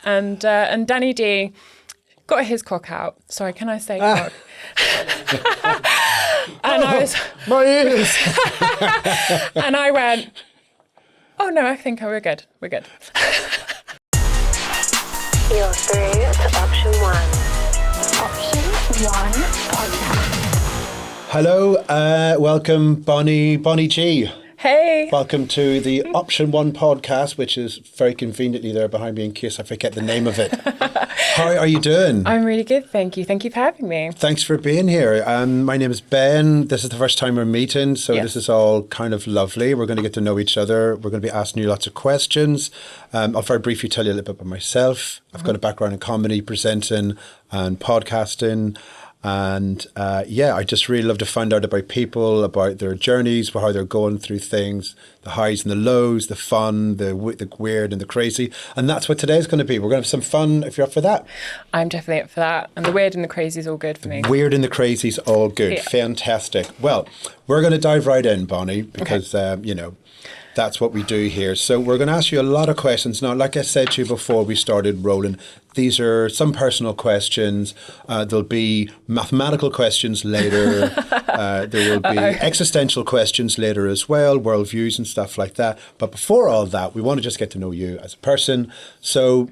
And Danny D got his cock out. Sorry, can I say cock? And I was... My ears! And I went, oh no, I think we're good. We're good. You're through to option one. Option one podcast. Hello, welcome Bonni Gee. Hey. Welcome to the Option 1 podcast, which is very conveniently there behind me in case I forget the name of it. How are you doing? I'm really good, thank you. Thank you for having me. Thanks for being here. My name is Ben. This is the first time we're meeting, so This is all kind of lovely. We're going to get to know each other. We're going to be asking you lots of questions. I'll very briefly tell you a little bit about myself. I've got a background in comedy, presenting and podcasting. And I just really love to find out about people, about their journeys, how they're going through things, the highs and the lows, the fun, the weird and the crazy. And that's what today's going to be. We're going to have some fun if you're up for that. I'm definitely up for that. And the weird and the crazy is all good for me. Weird and the crazy is all good. Yeah. Fantastic. Well, we're going to dive right in, Bonni, because, that's what we do here. So we're going to ask you a lot of questions. Now, like I said to you before we started rolling, these are some personal questions. There'll be mathematical questions later. There will be existential questions later as well, worldviews and stuff like that. But before all that, we want to just get to know you as a person. So,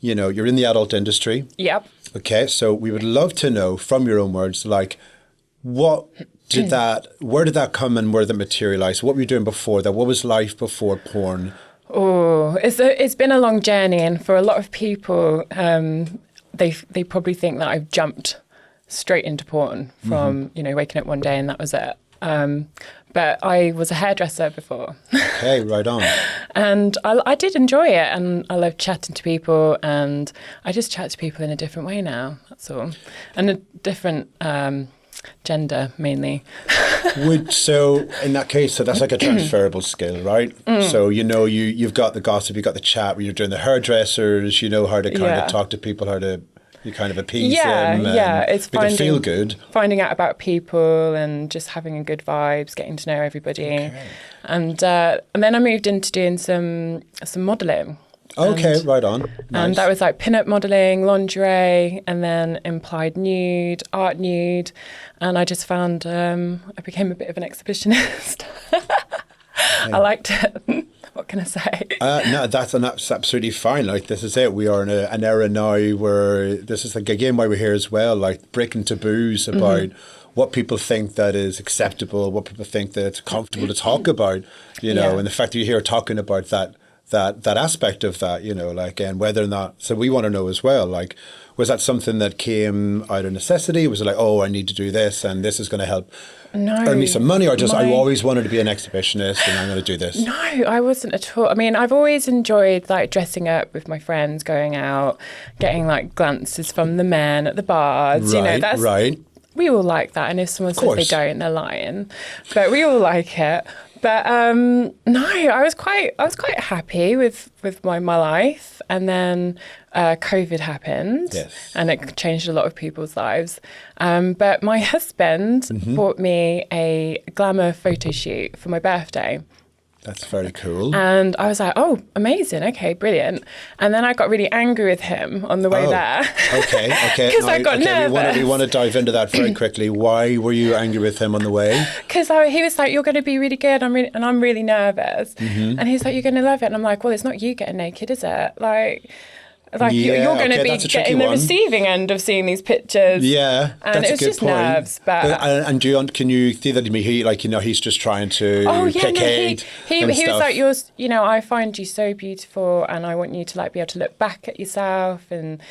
you're in the adult industry. Yep. Okay, so we would love to know from your own words, like, where did that come and where did it materialise? What were you doing before that? What was life before porn? Oh, it's been a long journey, and for a lot of people, they probably think that I've jumped straight into porn from waking up one day and that was it. But I was a hairdresser before. Okay, right on. And I did enjoy it, and I love chatting to people, and I just chat to people in a different way now. That's all, and a different gender mainly. So in that case, so that's like a transferable skill, right? So you've got the gossip, you've got the chat when you're doing the hairdressers, you know how to kind of talk to people, how to you kind of appease them. It's make them feel good. Finding out about people and just having a good vibes, getting to know everybody. Okay. And then I moved into doing some modelling. Okay, right on. Nice. And that was like pin-up modelling, lingerie, and then implied nude, art nude. And I just found I became a bit of an exhibitionist. I liked it. What can I say? No, that's absolutely fine. Like, this is it. We are in an era now where this is like, again, why we're here as well, like breaking taboos about what people think that is acceptable, what people think that it's comfortable to talk about, and the fact that you're here talking about that aspect of that, and whether or not, so we want to know as well, like, was that something that came out of necessity? Was it like, I need to do this and this is going to help earn me some money, or just I always wanted to be an exhibitionist and I'm going to do this? No, I wasn't at all. I mean, I've always enjoyed like dressing up with my friends, going out, getting like glances from the men at the bars. Right, right. We all like that, and if someone says they don't, they're lying. But we all like it. But no, I was quite happy with my life, and then COVID happened, and it changed a lot of people's lives. But my husband bought me a glamour photo shoot for my birthday. That's very cool. And I was like, oh, amazing. Okay, brilliant. And then I got really angry with him on the way there. Okay. Because I got nervous. We want to dive into that very quickly. Why were you angry with him on the way? Because he was like, you're going to be really good. I'm really nervous. And he's like, you're going to love it. And I'm like, well, it's not you getting naked, is it? You're going to be getting the receiving end of seeing these pictures. Yeah, and it was just point. Nerves. But and can you see that to me? He's just trying to placate. He was like, I find you so beautiful, and I want you to be able to look back at yourself and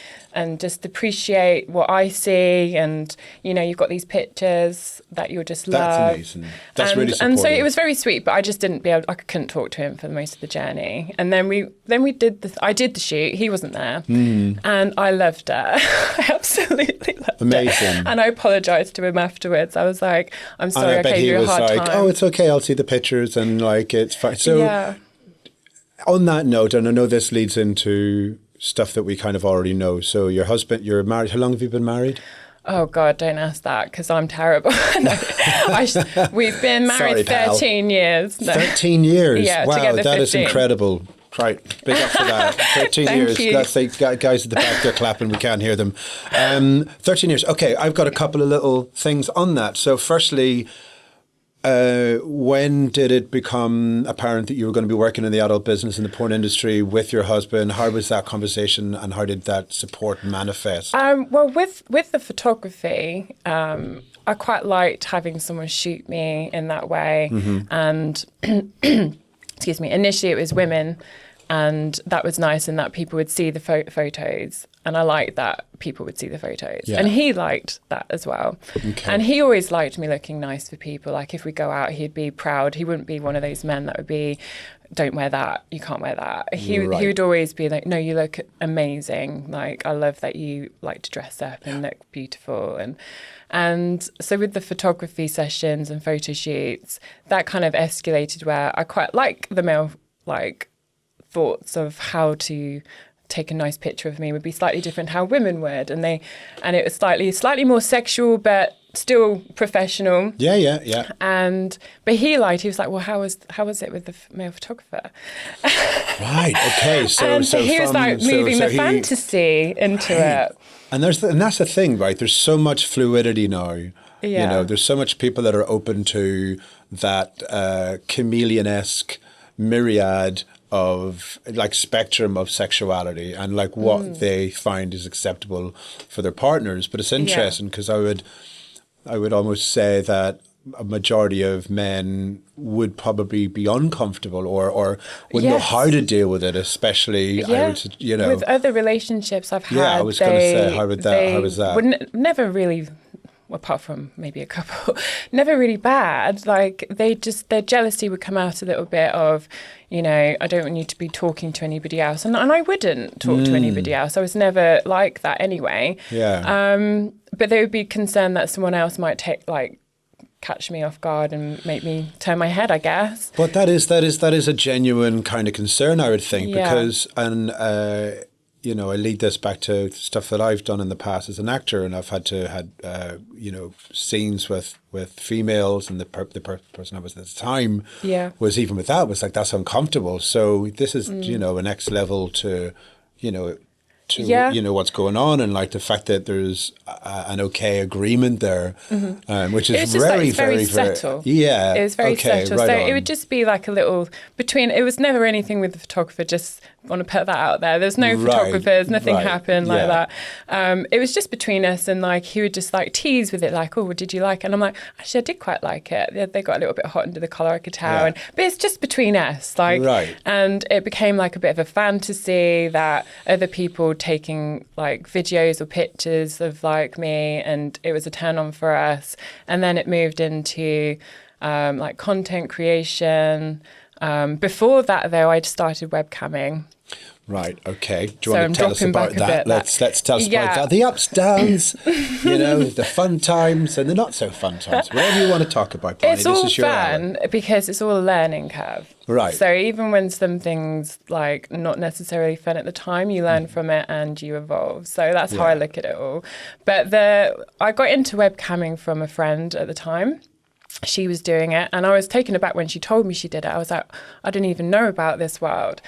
just appreciate what I see, and you've got these pictures that you'll just love. That's amazing. That's really supportive. And so it was very sweet, but I just I couldn't talk to him for the most of the journey. And then we did I did the shoot. He wasn't there. And I loved it. I absolutely loved it. Amazing. And I apologised to him afterwards. I was like, I'm sorry, I gave you a hard time. Oh, it's okay, I'll see the pictures, and it's fine. So on that note, and I know this leads into stuff that we kind of already know. So you're married. How long have you been married? Oh, God, don't ask that, because I'm terrible. We've been married 13 years. No. 13 years? Yeah, wow, together that 15. Is incredible. Right, big up for that. 13 Thank years. you. That's like guys at the back there clapping. We can't hear them. 13 years. Okay, I've got a couple of little things on that. So firstly, when did it become apparent that you were going to be working in the adult business in the porn industry with your husband? How was that conversation and how did that support manifest? Well, with the photography, I quite liked having someone shoot me in that way. And excuse me, initially it was women, and that was nice in that people would see the photos. And I liked that people would see the photos. Yeah. And he liked that as well. Okay. And he always liked me looking nice for people. Like if we go out, he'd be proud. He wouldn't be one of those men that would be, don't wear that, you can't wear that. He would always be like, no, you look amazing. Like, I love that you like to dress up and look beautiful. And so with the photography sessions and photo shoots, that kind of escalated where I quite like the male, like, thoughts of how to take a nice picture of me would be slightly different how women would, and it was slightly more sexual but still professional. Yeah. But he was like, well, how was it with the male photographer? Right. Okay. So he was like moving the fantasy into it. And that's the thing, right? There's so much fluidity now. Yeah. You know, there's so much people that are open to that chameleon-esque myriad of like spectrum of sexuality and like what they find is acceptable for their partners. But it's interesting because I would almost say that a majority of men would probably be uncomfortable or wouldn't know how to deal with it, especially with other relationships I've had. Yeah, I was going to say, how was that? Never really, apart from maybe a couple, never really bad. Like their jealousy would come out a little bit of, you know, I don't want you to be talking to anybody else. And I wouldn't talk to anybody else. I was never like that anyway. Yeah. But they would be concerned that someone else might catch me off guard and make me turn my head, I guess. But that is a genuine kind of concern, I would think, because you know, I lead this back to stuff that I've done in the past as an actor, and I've had scenes with females, and the person I was at the time was even with that was like, that's uncomfortable. So this is you know, a next level to you know what's going on, and like the fact that there's an okay agreement there, which is very subtle. Yeah, it was very subtle. Right so on. it would just be like a little between. It was never anything with the photographer. Just want to put that out there. There's no photographers. Nothing happened like that. It was just between us, and like he would just like tease with it, like, "Oh, did you like it?" And I'm like, "Actually, I did quite like it. They got a little bit hot under the collar, I could tell." But it's just between us, like, and it became like a bit of a fantasy that other people taking like videos or pictures of like me, and it was a turn on for us. And then it moved into like content creation. Before that, though, I'd started webcamming. Right. Okay. Do you want to tell us about that? Let's tell us about that. The ups, downs, you know, the fun times and the not so fun times. Whatever you want to talk about, Bonni. It's all fun because it's all a learning curve. Right. So even when something's like not necessarily fun at the time, you learn from it and you evolve. So that's how I look at it all. But I got into webcamming from a friend at the time. She was doing it, and I was taken aback when she told me she did it. I was like, I didn't even know about this world.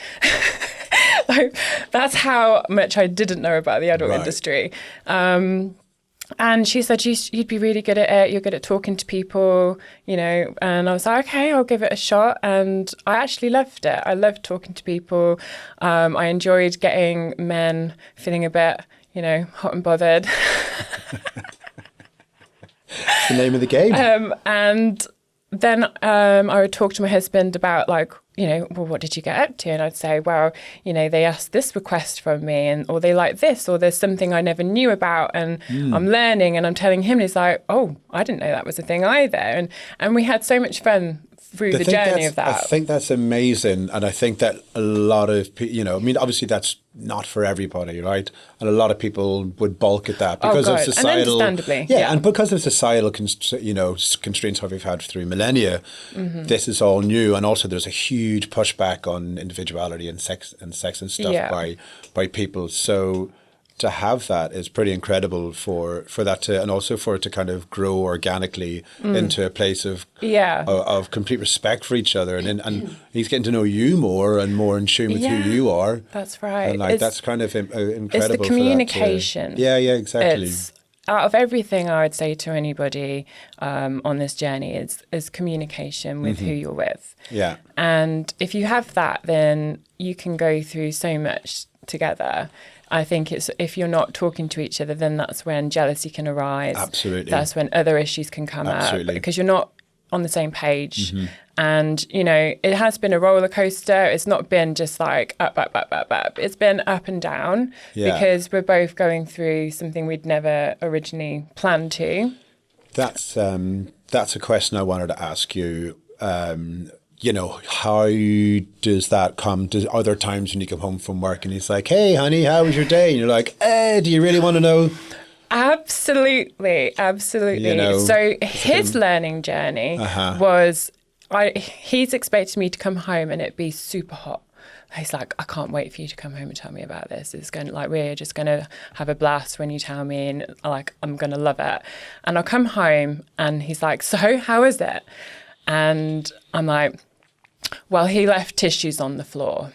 Like, that's how much I didn't know about the adult industry. And she said, you'd be really good at it. You're good at talking to people, you know. And I was like, okay, I'll give it a shot. And I actually loved it. I loved talking to people. I enjoyed getting men feeling a bit, you know, hot and bothered. It's the name of the game. And then I would talk to my husband about like, you know, well, what did you get up to? And I'd say, well, you know, they asked this request from me, or they like this, or there's something I never knew about, and I'm learning, and I'm telling him, and he's like, oh, I didn't know that was a thing either. And we had so much fun through the journey of that. I think that's amazing. And I think that a lot of people, you know, I mean, obviously that's not for everybody, right? And a lot of people would balk at that because of societal... And understandably. Yeah, and because of societal, constraints that we've had through millennia, this is all new. And also there's a huge pushback on individuality and sex and stuff by people. So... to have that is pretty incredible for that to, and also for it to kind of grow organically into a place of complete respect for each other, and he's getting to know you more and more in tune with who you are. That's right. And like that's kind of incredible. It's the communication. Yeah, exactly. Out of everything I would say to anybody on this journey is communication with who you're with. Yeah. And if you have that, then you can go through so much together. I think it's if you're not talking to each other, then that's when jealousy can arise. Absolutely. That's when other issues can come up because you're not on the same page. And, you know, it has been a roller coaster. It's not been just like up. It's been up and down because we're both going through something we'd never originally planned to. That's a question I wanted to ask you. You know, how does that come? Are there times when you come home from work and he's like, hey, honey, how was your day? And you're like, do you really want to know? Absolutely. You know, so his learning journey was, he's expected me to come home and it'd be super hot. He's like, I can't wait for you to come home and tell me about this. It's going to, like, we're just going to have a blast when you tell me, and like, I'm going to love it. And I'll come home and he's like, so how is it? And I'm like, well, he left tissues on the floor.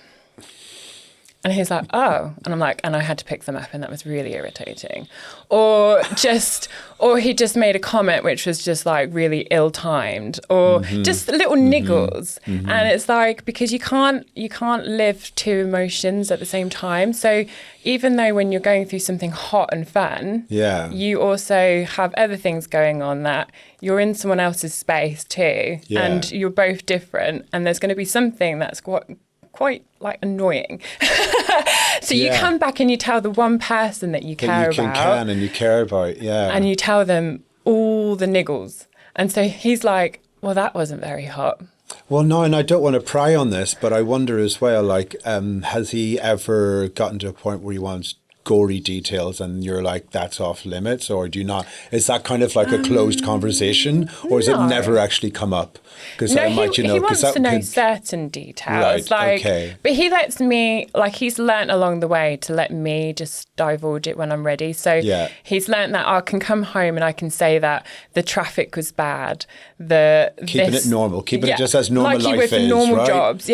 And he's like, oh. And I'm like, and I had to pick them up, and that was really irritating. Or he just made a comment which was just like really ill-timed, or just little niggles. And it's like, because you can't live two emotions at the same time. So even though when you're going through something hot and fun, you also have other things going on that you're in someone else's space too, and you're both different, and there's going to be something that's quite like annoying. So you come back and you tell the one person that you care about. And you care about, and you tell them all the niggles. And so he's like, well, that wasn't very hot. Well, no, and I don't want to pry on this, but I wonder as well, like, has he ever gotten to a point where he wants gory details and you're like, that's off limits? Or do you not? Is that kind of like a closed conversation? Or has it never actually come up? Because he wants to know certain details. But he lets me, like, he's learnt along the way to let me just divulge it when I'm ready. So he's learnt that I can come home and I can say that the traffic was bad. Keeping it normal, keeping it just as normal like life is, with normal right? jobs,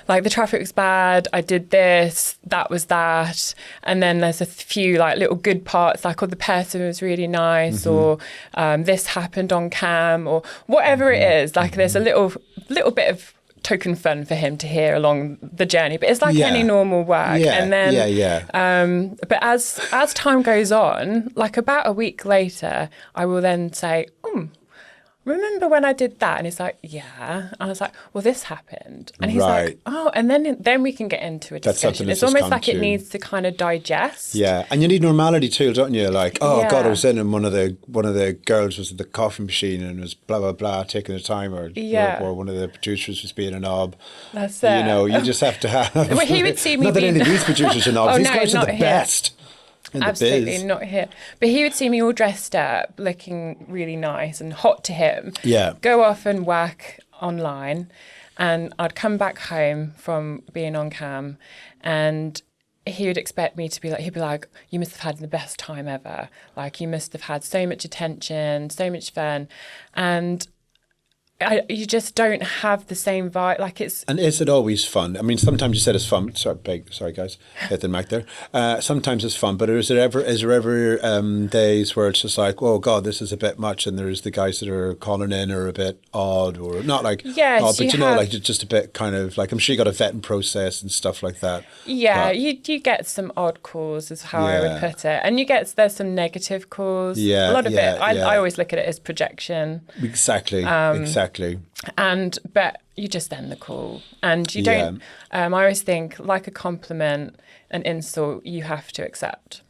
like the traffic was bad, I did this, that was that. And then there's a few like little good parts, like, oh, the person was really nice, or this happened on cam, or whatever it is. Like there's a little bit of token fun for him to hear along the journey, but it's like any normal work. And then but as time goes on, like about a week later, I will then say, remember when I did that? And he's like, yeah. And I was like, well, this happened. And he's like, oh, and then we can get into a discussion. It's almost like it needs to kind of digest. Yeah, and you need normality too, don't you? Like, oh God, I was in and one of the girls was at the coffee machine and was blah blah blah taking the time, or one of the producers was being a knob. That's it. You know, you just have to have. Well, he would see me. Not that any of these producers are knobs. These guys are the best. Absolutely not here. But he would see me all dressed up, looking really nice and hot to him. Yeah. Go off and work online, and I'd come back home from being on cam, and he would expect me to be like, he'd be like, you must have had the best time ever. Like, you must have had so much attention, so much fun. And you just don't have the same vibe. Like, it's... And is it always fun? I mean, sometimes you said it's fun. Sorry guys, hit the mic there. Sometimes it's fun, but is there ever days where it's just like, oh God, this is a bit much, and there's the guys that are calling in are a bit odd, or not like odd, but like just a bit kind of like, I'm sure you got a vetting process and stuff like that. Yeah, but you get some odd calls, is how I would put it, and there's some negative calls. Yeah, a lot of it. I always look at it as projection. Exactly. But you just end the call, and you don't. I always think, like a compliment, an insult, you have to accept.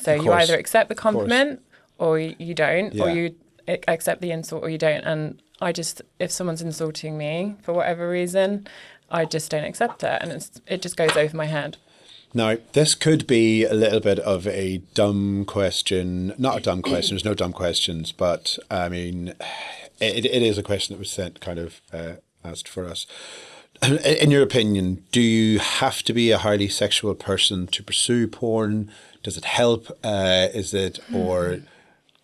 So you either accept the compliment or you don't, or you accept the insult or you don't. And if someone's insulting me for whatever reason, I just don't accept it, and it just goes over my head. Now, this could be a little bit of a dumb question. Not a dumb question. There's no dumb questions, but I mean, it is a question that was sent, kind of asked for us. In your opinion, do you have to be a highly sexual person to pursue porn? Does it help? Is it, or...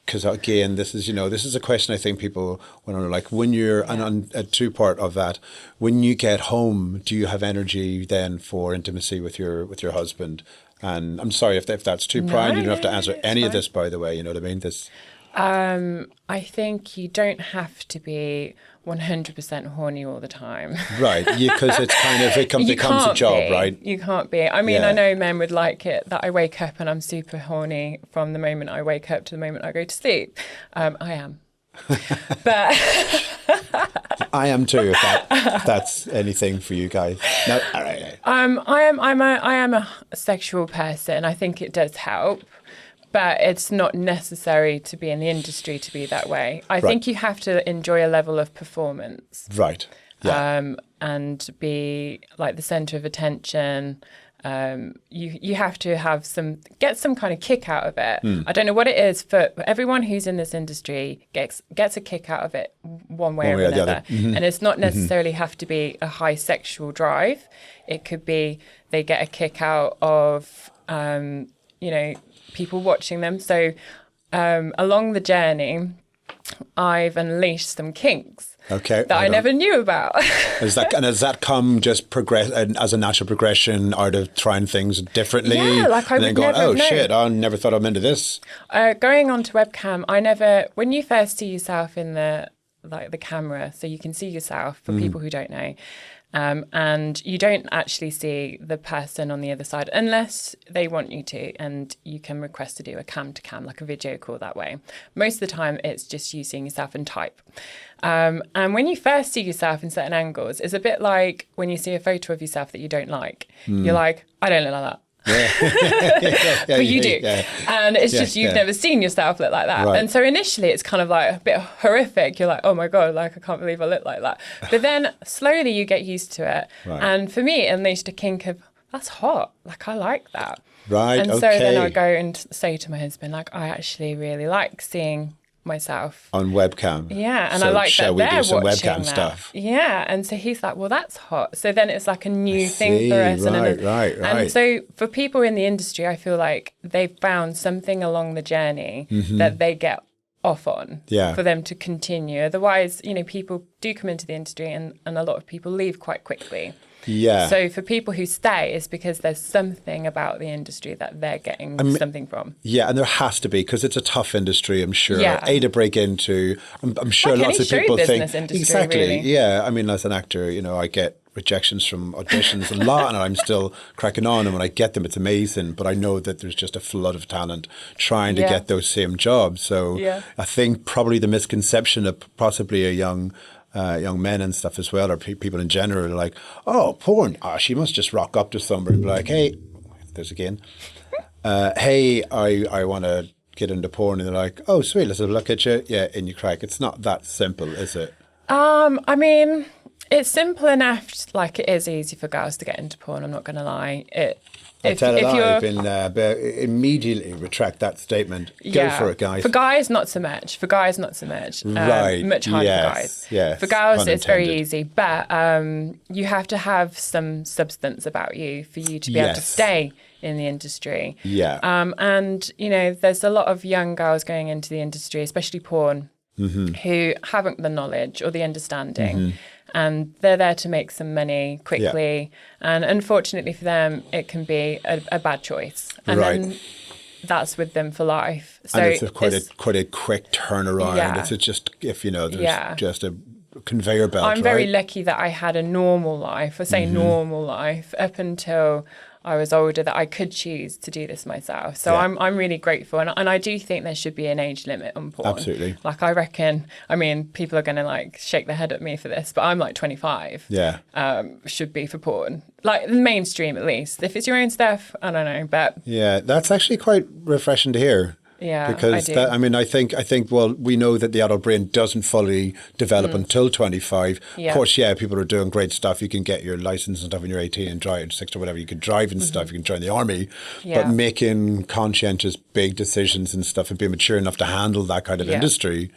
Because again, this is a question I think people want to know, like when you're, and on a two-part of that, when you get home, do you have energy then for intimacy with your husband? And I'm sorry if that's too prying. You don't have to answer any of this, by the way. You know what I mean? I think you don't have to be 100% horny all the time. Right, because it's kind of, it becomes a job, right? You can't be. I mean, I know men would like it that I wake up and I'm super horny from the moment I wake up to the moment I go to sleep. I am. But I am too, if that's anything for you guys. No, all right. I am a sexual person. I think it does help. But it's not necessary to be in the industry to be that way. I think you have to enjoy a level of performance. Right. Yeah. And be like the centre of attention. You have to get some kind of kick out of it. I don't know what it is, for everyone who's in this industry gets a kick out of it one way or another. Mm-hmm. And it's not necessarily have to be a high sexual drive. It could be they get a kick out of, people watching them. So along the journey, I've unleashed some kinks that I never knew about. Has that come just progress as a natural progression out of trying things differently? Yeah, like I and then would going, never know. Shit, I never thought I'm into this. Going on to webcam, when you first see yourself in the camera, so you can see yourself for people who don't know. And you don't actually see the person on the other side unless they want you to, and you can request to do a cam to cam, like a video call that way. Most of the time, it's just you seeing yourself and type. And when you first see yourself in certain angles, it's a bit like when you see a photo of yourself that you don't like. You're like, I don't look like that. But you do. And it's just you've never seen yourself look like that. Right. And so initially it's kind of like a bit horrific. You're like, oh my God, like I can't believe I look like that. But then slowly you get used to it. Right. And for me, it unleashed a kink of, that's hot. Like I like that. Right. And so then I go and say to my husband, like, I actually really like seeing myself on webcam. Yeah, and so I like that they're some watching webcam that. Stuff. Yeah, and so he's like, well, that's hot. So then it's like a new thing for us. Right. And so for people in the industry, I feel like they've found something along the journey that they get off on for them to continue. Otherwise, people do come into the industry and a lot of people leave quite quickly. Yeah. So for people who stay, it's because there's something about the industry that they're getting something from. Yeah, and there has to be, because it's a tough industry, I'm sure. Yeah. To break into. I'm sure like lots of people think industry, exactly. Really. Yeah, I mean, as an actor, I get rejections from auditions a lot, and I'm still cracking on. And when I get them, it's amazing. But I know that there's just a flood of talent trying to get those same jobs. So I think probably the misconception of possibly a young men and stuff as well, or people in general, are like, oh, porn, she must just rock up to somebody and be like, hey, there's again, hey, I want to get into porn, and they're like, oh, sweet, let's have a look at you. Yeah, and you crack. It's not that simple, is it? I mean, it's simple enough. Like, it is easy for girls to get into porn, I'm not going to lie. If you're immediately retract that statement. Go for it, guys. For guys, not so much. Right. Much harder for guys. Yes. For girls, it's very easy. But you have to have some substance about you for you to be able to stay in the industry. Yeah. And, there's a lot of young girls going into the industry, especially porn, who haven't the knowledge or the understanding. And they're there to make some money quickly. Yeah. And unfortunately for them, it can be a bad choice. And then that's with them for life. So and it's quite a quick turnaround. Yeah. It's just, if there's just a conveyor belt. I'm very lucky that I had a normal life. I say normal life up until I was older, that I could choose to do this myself. So I'm really grateful. And I do think there should be an age limit on porn. Absolutely. Like, I reckon, people are going to shake their head at me for this, but I'm 25. Yeah. Should be for porn. Like, the mainstream at least. If it's your own stuff, I don't know, but... Yeah, that's actually quite refreshing to hear. Yeah, because I think we know that the adult brain doesn't fully develop until 25. Yeah. Of course, people are doing great stuff. You can get your license and stuff when you're 18 and drive, 6 or whatever. You can drive and stuff. You can join the army. Yeah. But making conscientious big decisions and stuff and being mature enough to handle that kind of industry,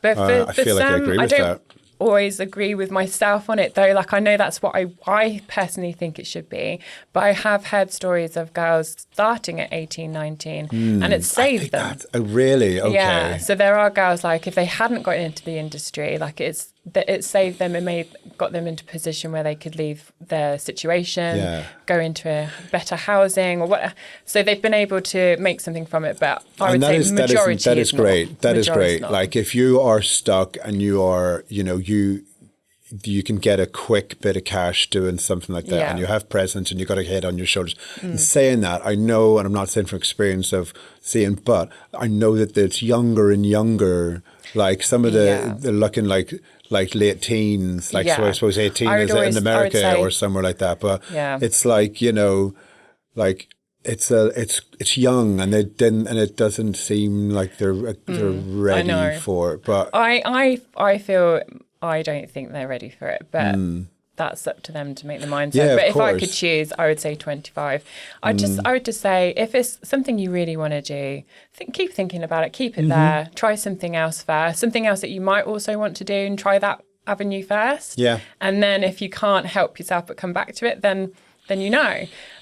but I feel like I agree with that. always agree with myself on it, though. Like, I know that's what I personally think it should be, but I have heard stories of girls starting at 18, 19, and it saved them. Really? Okay. Yeah, so there are girls, like, if they hadn't got into the industry, like, it saved them. It got them into a position where they could leave their situation, go into a better housing or what. So they've been able to make something from it. But I would say majority that is great. That is great. Not. Like, if you are stuck and you are, you can get a quick bit of cash doing something like that, and you have presence and you got a head on your shoulders. And saying that, I know, and I'm not saying from experience of seeing, but I know that it's younger and younger. Like, some of they're looking like late teens, like, so I suppose 18 is in America or somewhere like that. But it's like, like, it's young, and it doesn't seem like they're ready for it. But I feel, I don't think they're ready for it, but that's up to them to make the mindset. Yeah, but if course. I could choose, I would say 25. I would just say, if it's something you really want to do, keep thinking about it, keep it there, try something else first, something else that you might also want to do, and try that avenue first. Yeah. And then if you can't help yourself but come back to it, then get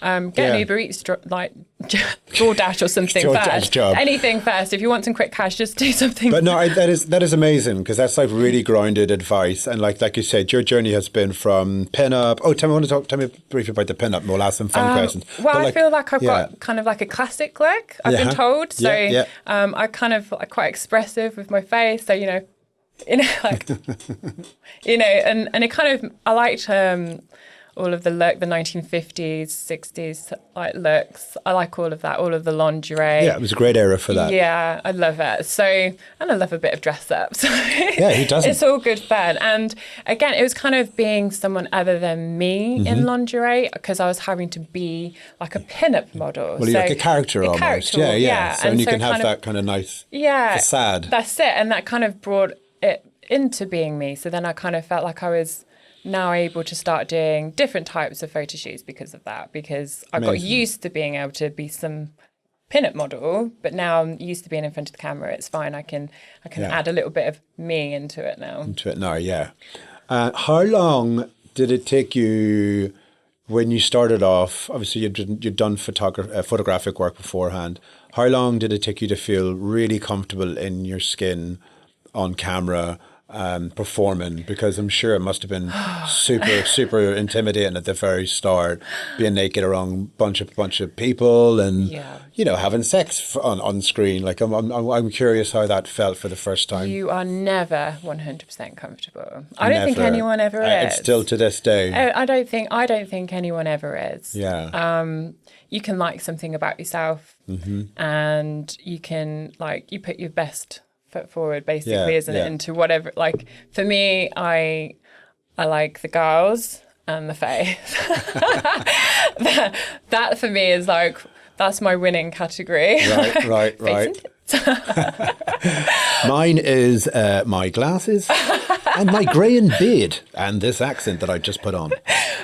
an Uber Eats, like DoorDash or something first. Job. Anything first. If you want some quick cash, just do something. But no, that is amazing, because that's like really grounded advice. And like you said, your journey has been from pin-up. Oh, tell me briefly about the pin-up, and we'll ask some fun questions. Well, I feel like I've got kind of like a classic look, I've been told. So I kind of like quite expressive with my face. So, like, and it kind of, I liked all of the 1950s, 60s like looks. I like all of that, all of the lingerie. Yeah, it was a great era for that. Yeah, I love it. So, and I love a bit of dress up. So yeah, who doesn't? It's all good fun. And again, it was kind of being someone other than me in lingerie, because I was having to be like a pin-up model. Well, you're like a character almost. Yeah. So and you can have that kind of nice facade. That's it. And that kind of brought it into being me. So then I kind of felt like I was now able to start doing different types of photo shoots because of that, because I got used to being able to be some pin-up model, but now I'm used to being in front of the camera. It's fine. I can add a little bit of me into it now. Yeah. How long did it take you when you started off? Obviously, you'd done photographic work beforehand. How long did it take you to feel really comfortable in your skin on camera? Performing, because I'm sure it must have been super intimidating at the very start, being naked around a bunch of people and having sex on screen. Like, I'm curious how that felt for the first time. You are never 100% comfortable. I don't think anyone ever is. It's still to this day. I don't think anyone ever is. Yeah. You can like something about yourself, and you can you put your best foot forward, basically, isn't it? Into whatever. Like, for me, I like the girls and the face. that for me is like, that's my winning category. Right. Mine is my glasses and my greying beard and this accent that I just put on.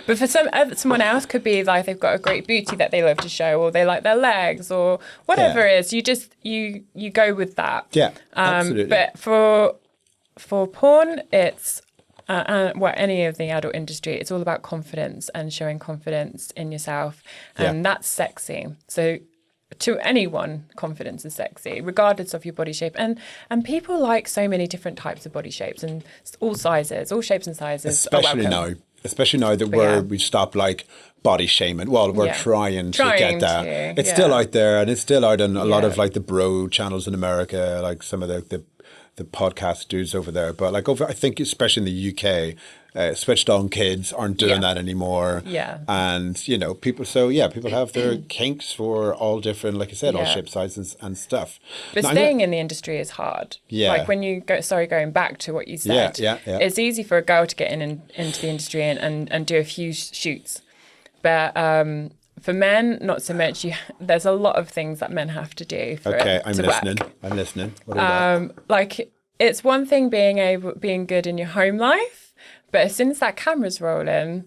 But for someone else, could be like they've got a great booty that they love to show, or they like their legs, or whatever it is. You just you go with that. Yeah, absolutely. But for porn, it's any of the adult industry, it's all about confidence and showing confidence in yourself, and that's sexy. So to anyone, confidence is sexy, regardless of your body shape. And people like so many different types of body shapes and all sizes, all shapes and sizes. Especially now that we stopped like body shaming. Well, we're trying to get that. It's still out there, and it's still out on a lot of like the bro channels in America, like some of the podcast dudes over there. But like I think especially in the UK, switched on kids aren't doing that anymore. Yeah. And people have their kinks for all different, like I said, all shape sizes and stuff. But staying in the industry is hard. Yeah. Like when you going back to what you said. Yeah. It's easy for a girl to get into the industry and do a few shoots. But for men, not so much. There's a lot of things that men have to do for I'm listening. What are like, it's one thing being good in your home life, but as soon as that camera's rolling,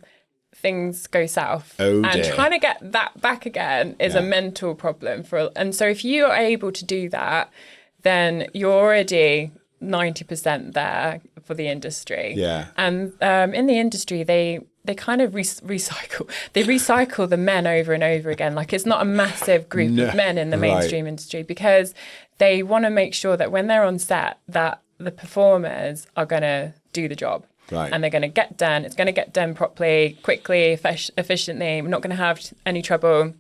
things go south. Oh, and trying to get that back again is a mental problem and so if you are able to do that, then you're already 90% there for the industry. Yeah. And in the industry, they kind of recycle. They recycle the men over and over again. Like, it's not a massive group of men in the mainstream industry, because they want to make sure that when they're on set, that the performers are going to do the job. Right. And they're going to get done. It's going to get done properly, quickly, efficiently. We're not going to have any trouble.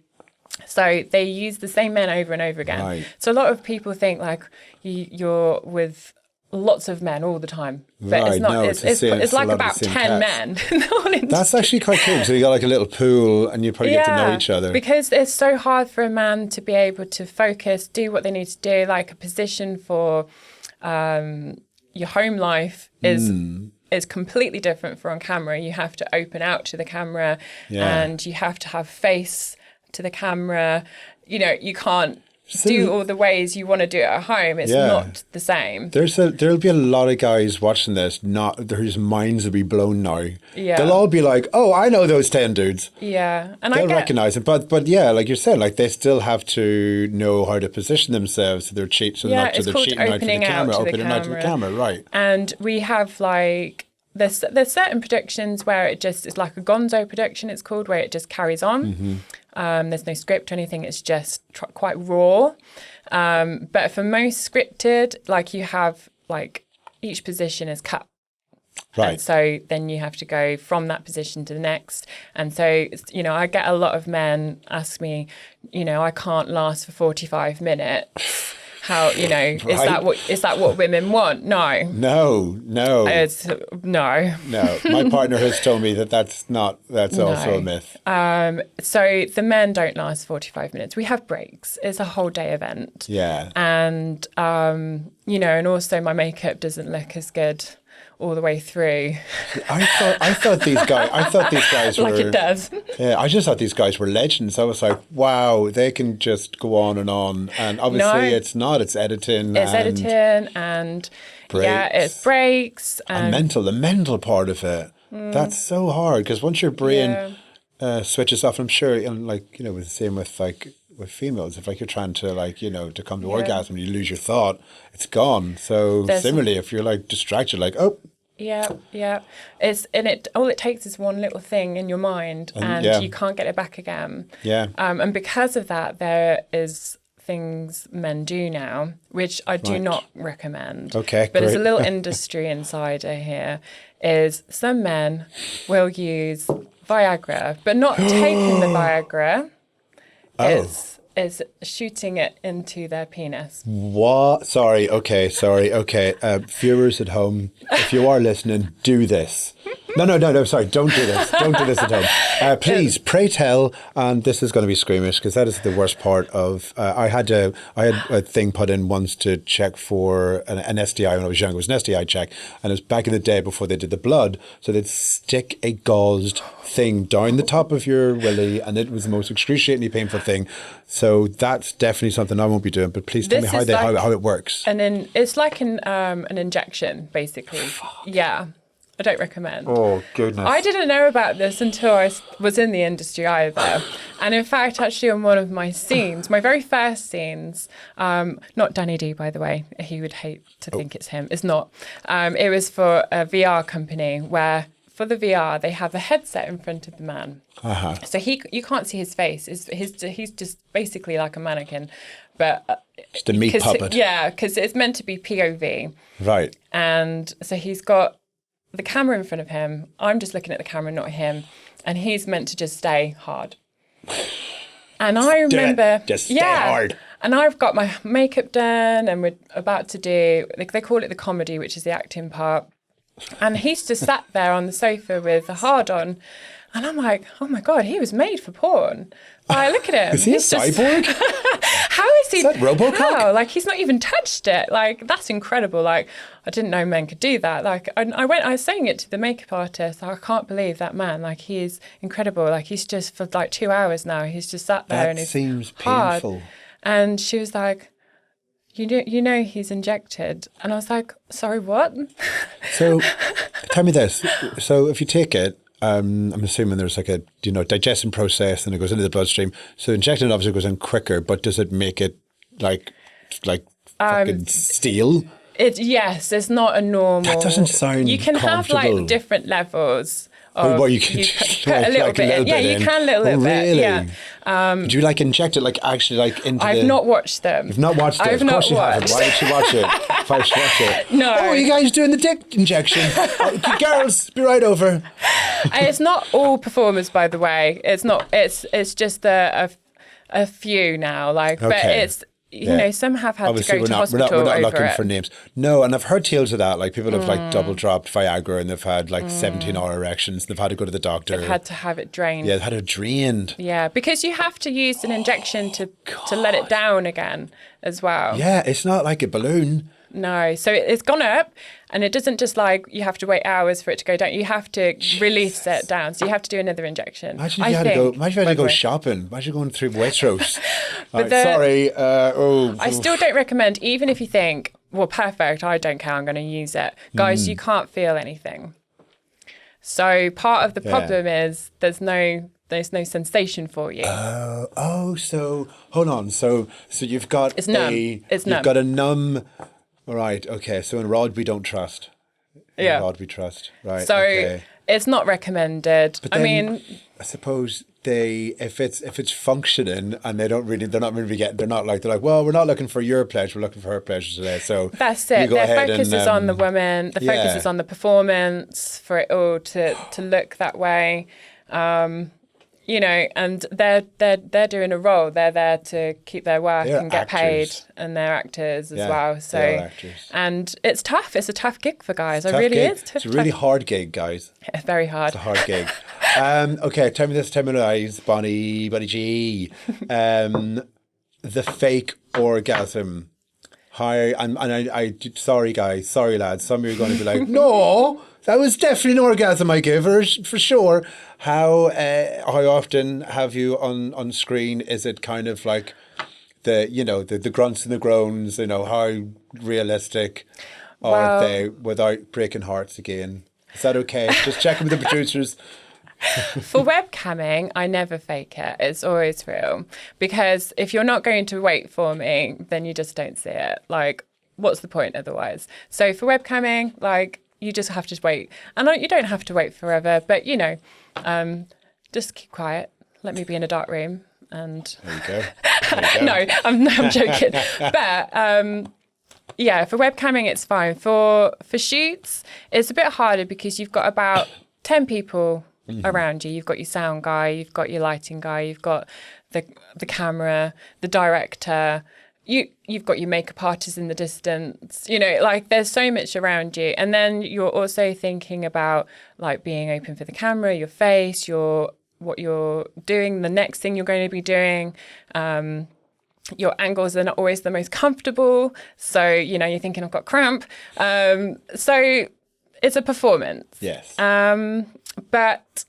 So they use the same men over and over again. Right. So a lot of people think like you're with lots of men all the time, but Right, it's not. no, it's like about 10 men. That's actually quite cool. So you got like a little pool, and you probably get to know each other. Because it's so hard for a man to be able to focus, do what they need to do. Like, a position for your home life is completely different from on camera. You have to open out to the camera, and you have to have face to the camera. You know, you can't do all the ways you want to do it at home. It's not the same. There'll be a lot of guys watching this, whose minds will be blown now. Yeah. They'll all be like, "Oh, I know those 10 dudes." Yeah, and they'll recognize it. But yeah, like you're saying, like they still have to know how to position themselves so they're cheating out to the camera, opening out to the camera, right? And we have like there's certain productions where it's like a gonzo production, it's called, where it just carries on. There's no script or anything. It's just quite raw. But for most scripted, like you have like each position is cut. Right. And so then you have to go from that position to the next. And so, you know, I get a lot of men ask me, you know, I can't last for 45 minutes. How, you know, is that what women want? No. No. No. My partner has told me that's also a myth. So the men don't last 45 minutes. We have breaks. It's a whole day event. Yeah. And, you know, and also my makeup doesn't look as good all the way through. I thought these guys were like it does. Yeah, I just thought these guys were legends. I was like, wow, they can just go on. And obviously it's not, it's editing. It's editing and breaks. It's breaks. And the mental part of it. That's so hard, because once your brain switches off, I'm sure, like, you know, with the same with like with females, if like you're trying to like, you know, to come to orgasm, you lose your thought, it's gone. So similarly, if you're like distracted, like, oh. Yeah. All it takes is one little thing in your mind, and you can't get it back again. Yeah. And because of that, there is things men do now, which I do not recommend. Okay, but as a little industry insider here, is some men will use Viagra, but not taking the Viagra. Is shooting it into their penis. What? Sorry. Okay. Viewers at home, if you are listening, do this. No. Sorry, don't do this. Don't do this at home. Please, pray tell. And this is going to be squeamish, because that is the worst part of. I had a thing put in once to check for an STI when I was young. It was an STI check, and it was back in the day before they did the blood. So they'd stick a gauzed thing down the top of your willy, and it was the most excruciatingly painful thing. So that's definitely something I won't be doing. But please tell me how it works. And then it's like an injection, basically. Yeah. I don't recommend. Oh, goodness. I didn't know about this until I was in the industry either. And in fact, actually on one of my scenes, my very first scenes, not Bonni Gee, by the way, he would hate to think it's him. It's not. It was for a VR company where for the VR, they have a headset in front of the man. Uh-huh. So you can't see his face. He's just basically like a mannequin. But just a meat puppet. Yeah, because it's meant to be POV. Right. And so he's got the camera in front of him. I'm just looking at the camera, not him. And he's meant to just stay hard. And I remember... Just stay hard. And I've got my makeup done, and we're about to do... They call it the comedy, which is the acting part. And he's just sat there on the sofa with a hard on. And I'm like, oh my God, he was made for porn. Like, look at him. Is he a cyborg? How is he? Is that Robocock? How? Like, he's not even touched it. Like, that's incredible. Like, I didn't know men could do that. Like, I was saying it to the makeup artist. I can't believe that man. Like, he is incredible. Like, he's just for like 2 hours now. He's just sat there and he's seems hard. Painful. And she was like, you know he's injected. And I was like, sorry, what? So, tell me this. So, if you take it, I'm assuming there's like a digestion process, and it goes into the bloodstream. So injecting obviously goes in quicker, but does it make it like fucking steel? It's not a normal. That doesn't sound You can have comfortable. like different levels. Well, you can put a little bit in. Yeah, you can a little bit. Really? Yeah. Would you like inject it, like actually, like into I've not watched them. You've not watched it? I've Of course not you haven't. watched. Why would you watch it? Why would you watch it? No. Oh, you guys doing the dick injection? Girls, be right over. And it's not all performers, by the way. It's not. It's just a few now. Like, but Okay. it's. You know, some have had Obviously, to go to hospital we're not over looking it. for names. No, and I've heard tales of that. Like people have like double dropped Viagra and they've had like 17-hour erections. They've had to go to the doctor. They've had to have it drained. Yeah, they've had it drained. Yeah, because you have to use an injection to let it down again as well. Yeah, it's not like a balloon. No, so it's gone up, and it doesn't just like you have to wait hours for it to go down. You have to release it down, so you have to do another injection. Imagine if you had to go shopping. Imagine going through Waitrose. Sorry. I still don't recommend, even if you think, well, perfect, I don't care, I'm going to use it. Guys, you can't feel anything. So part of the problem is there's no sensation for you. So hold on. So you've got it's numb. You've got a numb. All right. Okay. So in rod we don't trust. Yeah. In rod we trust. Right. So okay. It's not recommended. But then, I suppose if it's functioning and they're not like, well, we're not looking for your pleasure, we're looking for her pleasure today. So that's it. Their focus is on the woman. The focus is on the performance for it all to look that way. You know, and they're doing a role. They're there to keep their work and get paid, and they're actors as well. So, they are actors. And it's tough. It's a tough gig for guys. It really is. It's a really hard gig, guys. It's very hard. It's a hard gig. Okay, tell me lies, Bonni Gee. The fake orgasm. Hi, and I sorry guys, sorry lads. Some of you are going to be like, no, that was definitely an orgasm I gave her for sure. How often have you on screen? Is it kind of like the grunts and the groans? You know, how realistic are they without breaking hearts again? Is that okay? Just checking with the producers. For webcamming, I never fake it. It's always real. Because if you're not going to wait for me, then you just don't see it. Like, what's the point otherwise? So for webcamming, like, you just have to wait. And you don't have to wait forever, but, just keep quiet. Let me be in a dark room. And There you go. No, I'm joking. But for webcamming, it's fine. For shoots, it's a bit harder because you've got about 10 people around you. You've got your sound guy, you've got your lighting guy, you've got the camera, the director, you've got your makeup artist in the distance. You know, like there's so much around you. And then you're also thinking about like being open for the camera, your face, what you're doing, the next thing you're going to be doing. Your angles are not always the most comfortable. So, you're thinking I've got cramp. So it's a performance. Yes. But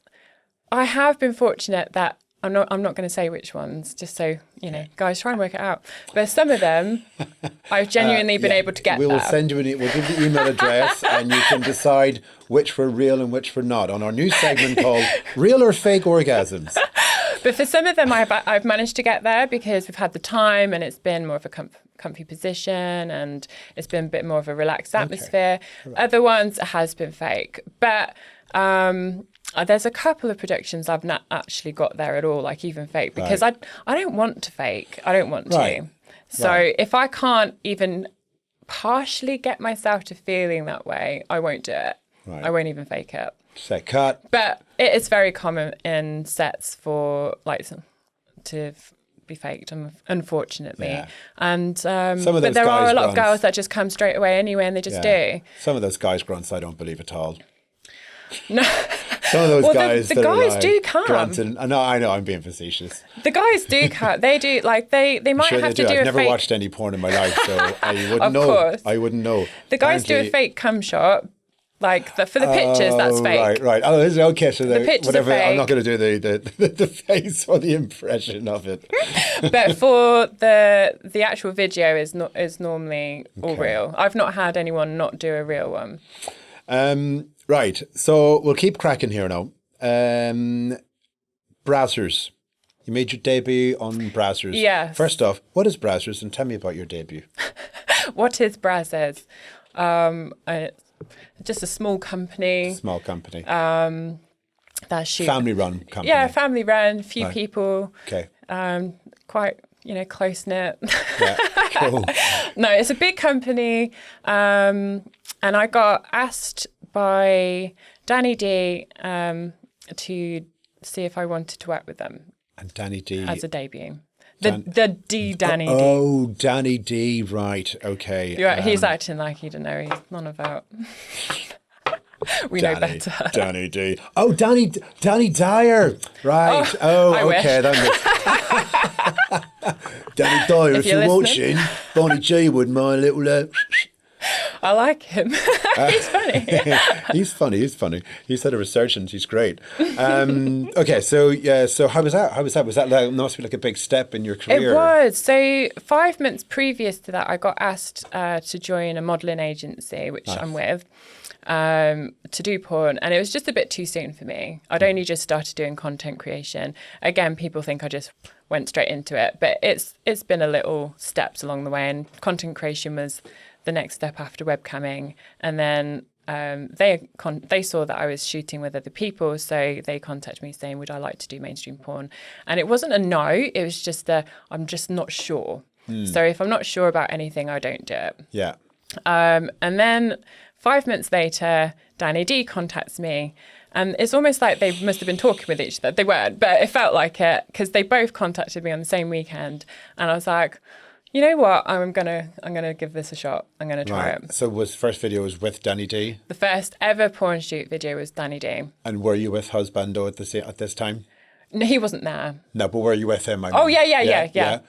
I have been fortunate that I'm not going to say which ones, just so guys try and work it out. But some of them, I've genuinely been able to get. We will there. send you we'll give you the email address, and you can decide which were real and which were not on our new segment called "Real or Fake Orgasms." But for some of them, I've managed to get there because we've had the time, and it's been more of a comfy position, and it's been a bit more of a relaxed atmosphere. Okay. Right. Other ones it has been fake, but. There's a couple of productions I've not actually got there at all, like even fake, because I don't want to fake. I don't want to. So if I can't even partially get myself to feeling that way, I won't do it. Right. I won't even fake it. Set cut. But it is very common in sets for to be faked, unfortunately. Yeah. And some of those but there guys are a lot of girls that just come straight away anyway, and they just do. Some of those guys grunts I don't believe at all. No. Some of those guys. The guys do come. Grunting. I know. I'm being facetious. The guys do come. They do. Like they might have to do a fake. I've never watched any porn in my life, so I wouldn't know. Course. I wouldn't know. The guys do a fake cum shot. Like for the pictures, that's fake. Right. Oh, is it okay? So the pictures whatever. Are fake. I'm not going to do the face or the impression of it. But for the actual video is normally all real. I've not had anyone not do a real one. Right, so we'll keep cracking here now. Brazzers. You made your debut on Brazzers. Yes. First off, what is Brazzers, and tell me about your debut. What is Brazzers? It's just a small company. Small company. That shoot. Family run company. Yeah, family run, few people. Okay. Quite, close knit. Yeah. Cool. No, it's a big company. And I got asked by Danny D to see if I wanted to work with them. And Danny D. As a debut. The D Danny D. Oh, Danny D, right, okay. Yeah, he's acting like he didn't know. He's none about. We know better. Danny D. Oh, Danny Dyer. Right. Oh, okay. Danny Dyer, if you're watching, Bonni Gee would my little... I like him. He's funny. He's funny. He's had a resurgence. He's great. Okay, so how was that? Was that must be like a big step in your career? It was. So 5 months previous to that, I got asked to join a modelling agency, which I'm with, to do porn, and it was just a bit too soon for me. I'd only just started doing content creation. Again, people think I just went straight into it, but it's been a little steps along the way, and content creation was the next step after webcamming. And then they saw that I was shooting with other people, so they contacted me saying, would I like to do mainstream porn? And it wasn't a no, it was just I'm just not sure. So if I'm not sure about anything, I don't do it. Yeah. And then 5 months later, Danny D contacts me, and it's almost like they must have been talking with each other. They weren't, but it felt like it, because they both contacted me on the same weekend, and I was like, you know what? I'm gonna give this a shot. I'm gonna try it. So was first video was with Danny D? The first ever porn shoot video was Danny D. And were you with husbando at this time? No, he wasn't there. No, but were you with him? Yeah.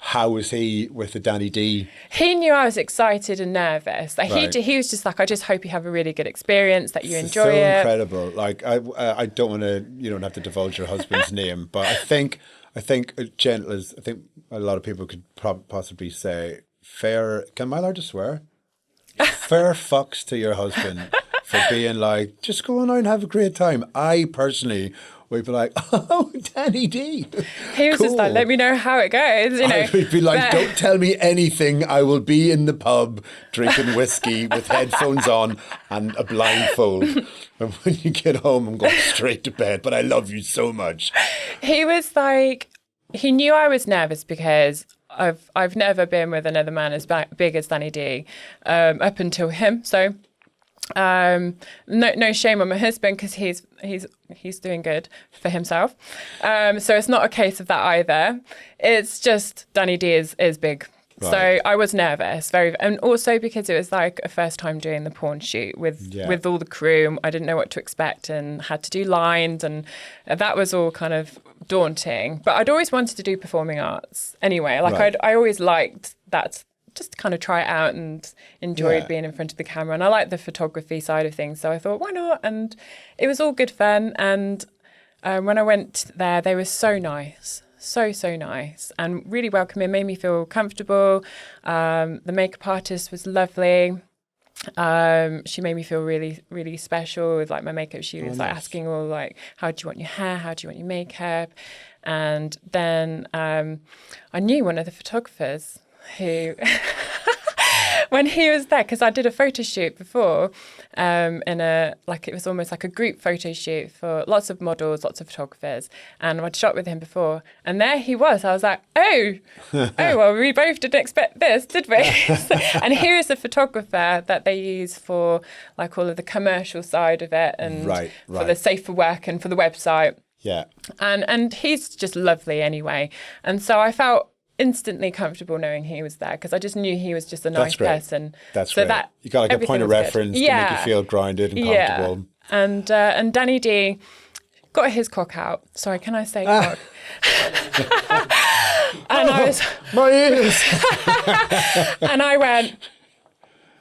How was he with the Danny D? He knew I was excited and nervous. Like Right. he was just like, I just hope you have a really good experience, that you enjoy so it. Incredible. Like I don't want to. You don't have to divulge your husband's name, but I think gentle as I think a lot of people could possibly say fair. Am I allowed to swear? Fair fucks to your husband for being like, just go on out and have a great time. I personally would be like, oh, Danny D. He was just like, let me know how it goes. I would be like, don't tell me anything. I will be in the pub drinking whiskey with headphones on and a blindfold. And when you get home, I'm going straight to bed. But I love you so much. He was like, he knew I was nervous because I've never been with another man as big as Danny D up until him. So no shame on my husband, because he's doing good for himself. So it's not a case of that either. It's just Danny D is big. Right. So I was nervous, and also because it was like a first time doing the porn shoot with all the crew. I didn't know what to expect and had to do lines, and that was all kind of daunting. But I'd always wanted to do performing arts anyway. Like right. I always liked that, just kind of try it out, and enjoyed being in front of the camera. And I like the photography side of things, so I thought, why not? And it was all good fun. And when I went there, they were so nice. So nice and really welcoming, made me feel comfortable. The makeup artist was lovely. She made me feel really, really special with like my makeup. She was like asking all like, how do you want your hair? How do you want your makeup? And then I knew one of the photographers who... when he was there, because I did a photo shoot before, it was almost like a group photo shoot for lots of models, lots of photographers, and I'd shot with him before, and there he was. I was like, well, we both didn't expect this, did we? And here is the photographer that they use for like all of the commercial side of it, and for the Safe for Work and for the website. Yeah. And he's just lovely anyway, and so I felt instantly comfortable knowing he was there, because I just knew he was just a nice person. That's so great. That you got like a point of reference to make you feel grounded and comfortable. And Danny D got his cock out. Sorry, can I say cock? And I was my ears. And I went,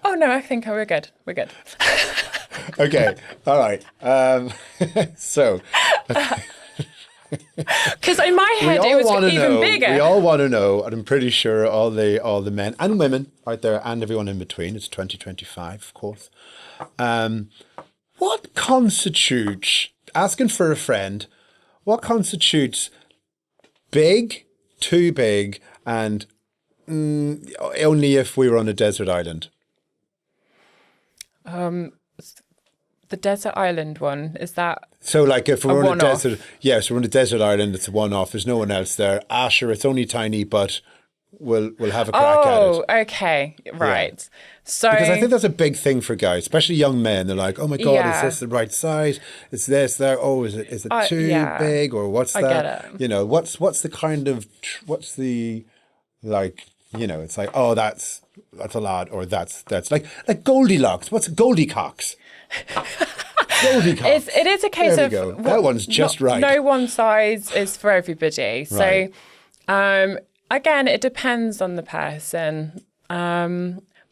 oh no, I think we're good. We're good. Okay, all right. So. Because in my head it was even bigger. We all want to know, and I'm pretty sure all the men and women out there and everyone in between, it's 2025, of course. What constitutes, asking for a friend, what constitutes big, too big, and only if we were on a desert island? The desert island one, is that So like if we're on a one-off? desert, so we're on a desert island, it's a one-off. There's no one else there. Asher, it's only tiny, but we'll have a crack at it. Oh, okay, right. So Because I think that's a big thing for guys, especially young men. They're like, oh my God, Yeah. is this the right size? Is this there? Oh, is it too yeah. big? Or what's I that? get it. You know, what's the kind of, what's the, like, you know, it's like, oh, that's a lot, or that's like Goldilocks. What's Goldicocks? Goldicocks. it is a case There of we go. That one's just right. No one size is for everybody. Right. So again, it depends on the person.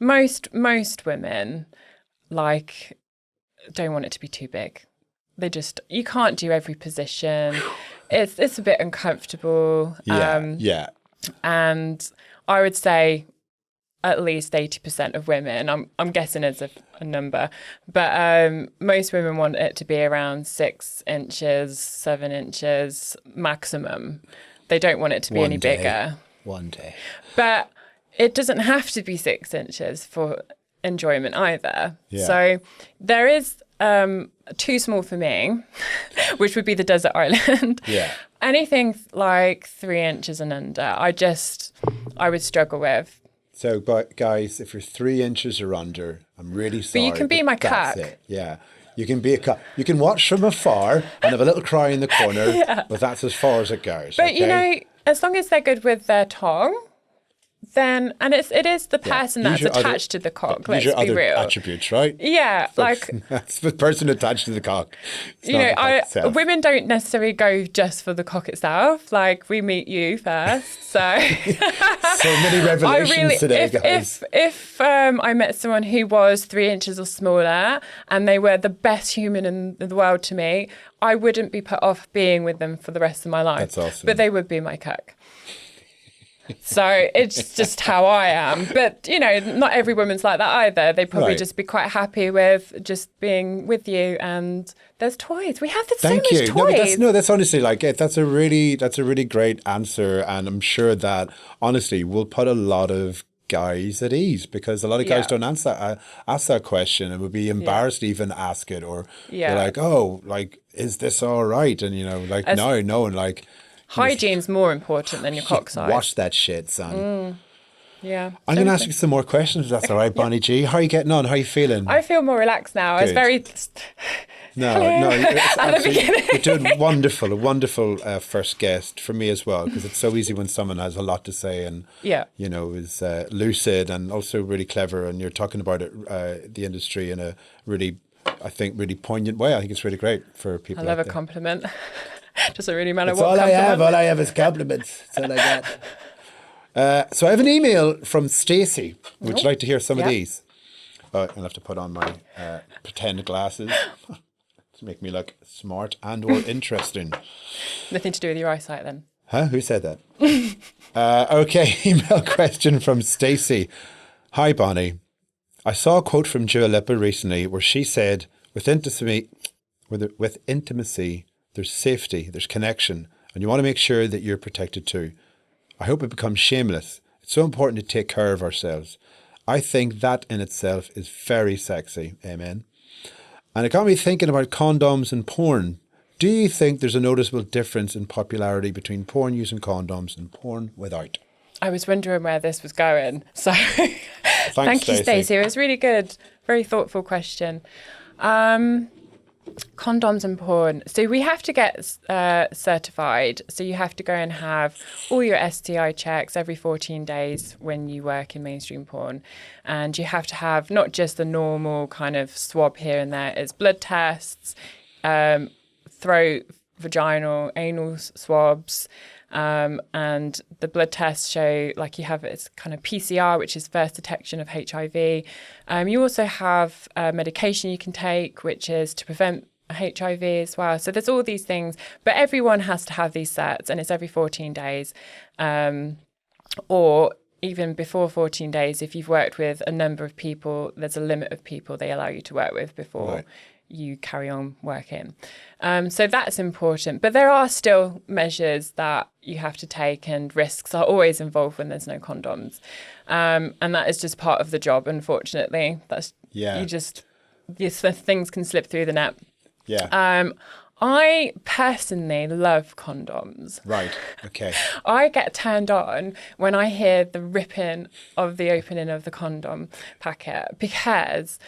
Most women like don't want it to be too big. You can't do every position. It's a bit uncomfortable. Yeah. And I would say at least 80% of women, I'm guessing as a number, but most women want it to be around 6 inches, 7 inches maximum. They don't want it to be any bigger. One day. But it doesn't have to be 6 inches for enjoyment either. Yeah. So there is too small for me, which would be the desert island. Yeah. Anything like 3 inches and under, I would struggle with. So, but guys, if you're 3 inches or under, I'm really sorry. you can be my that's cock. it. Yeah. You can be a cock. You can watch from afar and have a little cry in the corner, but that's as far as it goes. But okay? you know, as long as they're good with their tongue, then it is the person that's attached to the cock. Let's Use your be other real. attributes, right? Yeah, like That's the person attached to the cock. It's you not know, the cock itself. women don't necessarily go just for the cock itself. Like we meet you first, so So many revelations today, guys. If I met someone who was 3 inches or smaller and they were the best human in the world to me, I wouldn't be put off being with them for the rest of my life. That's awesome. But they would be my cock. So it's just how I am. But, you know, not every woman's like that either. They probably Right. just be quite happy with just being with you. And there's toys. We have so Thank much you. toys. That's honestly like it. That's a really great answer, and I'm sure that honestly will put a lot of guys at ease, because a lot of guys Yeah. don't ask that question and would be embarrassed to even ask it, or Yeah. they're like, oh, like, is this all right? And you know, like no, and like Hygiene's more important than your cock size. wash that shit, son. Yeah. I'm going to ask you some more questions, if that's all right, Bonni Gee. How are you getting on? How are you feeling? I feel more relaxed now. I was Good. very... No, it's At the beginning. you're doing wonderful, a wonderful first guest for me as well, because it's so easy when someone has a lot to say and, Yeah. you know, is lucid and also really clever, and you're talking about it, the industry in a really, I think, really poignant way. I think it's really great for people. I love a out there. compliment. Doesn't really matter That's what all I compliment. have. All I have is compliments. That's all I got. So I have an email from Stacey. Would you like to hear some of Yeah. these? I'll have to put on my pretend glasses to make me look smart and or interesting. Nothing to do with your eyesight then. Huh? Who said that? Okay, email question from Stacey. Hi, Bonnie. I saw a quote from Dua Lipa recently where she said, with intimacy, there's safety, there's connection, and you want to make sure that you're protected too. I hope it becomes shameless. It's so important to take care of ourselves. I think that in itself is very sexy. Amen. And it got me thinking about condoms and porn. Do you think there's a noticeable difference in popularity between porn using condoms and porn without? I was wondering where this was going. So Thanks, thank you, Stacey. Stacey. It was really good. Very thoughtful question. Condoms and porn. So we have to get certified. So you have to go and have all your STI checks every 14 days when you work in mainstream porn. And you have to have not just the normal kind of swab here and there. It's blood tests, throat, vaginal, anal swabs. And the blood tests show like you have it's kind of PCR, which is first detection of HIV. You also have medication you can take, which is to prevent HIV as well. So there's all these things, but everyone has to have these sets, and it's every 14 days. Or even before 14 days, if you've worked with a number of people, there's a limit of people they allow you to work with before you carry on working. So that's important. But there are still measures that you have to take, and risks are always involved when there's no condoms. And that is just part of the job, unfortunately. You just these things can slip through the net. Yeah. I personally love condoms. Right. Okay. I get turned on when I hear the ripping of the opening of the condom packet, because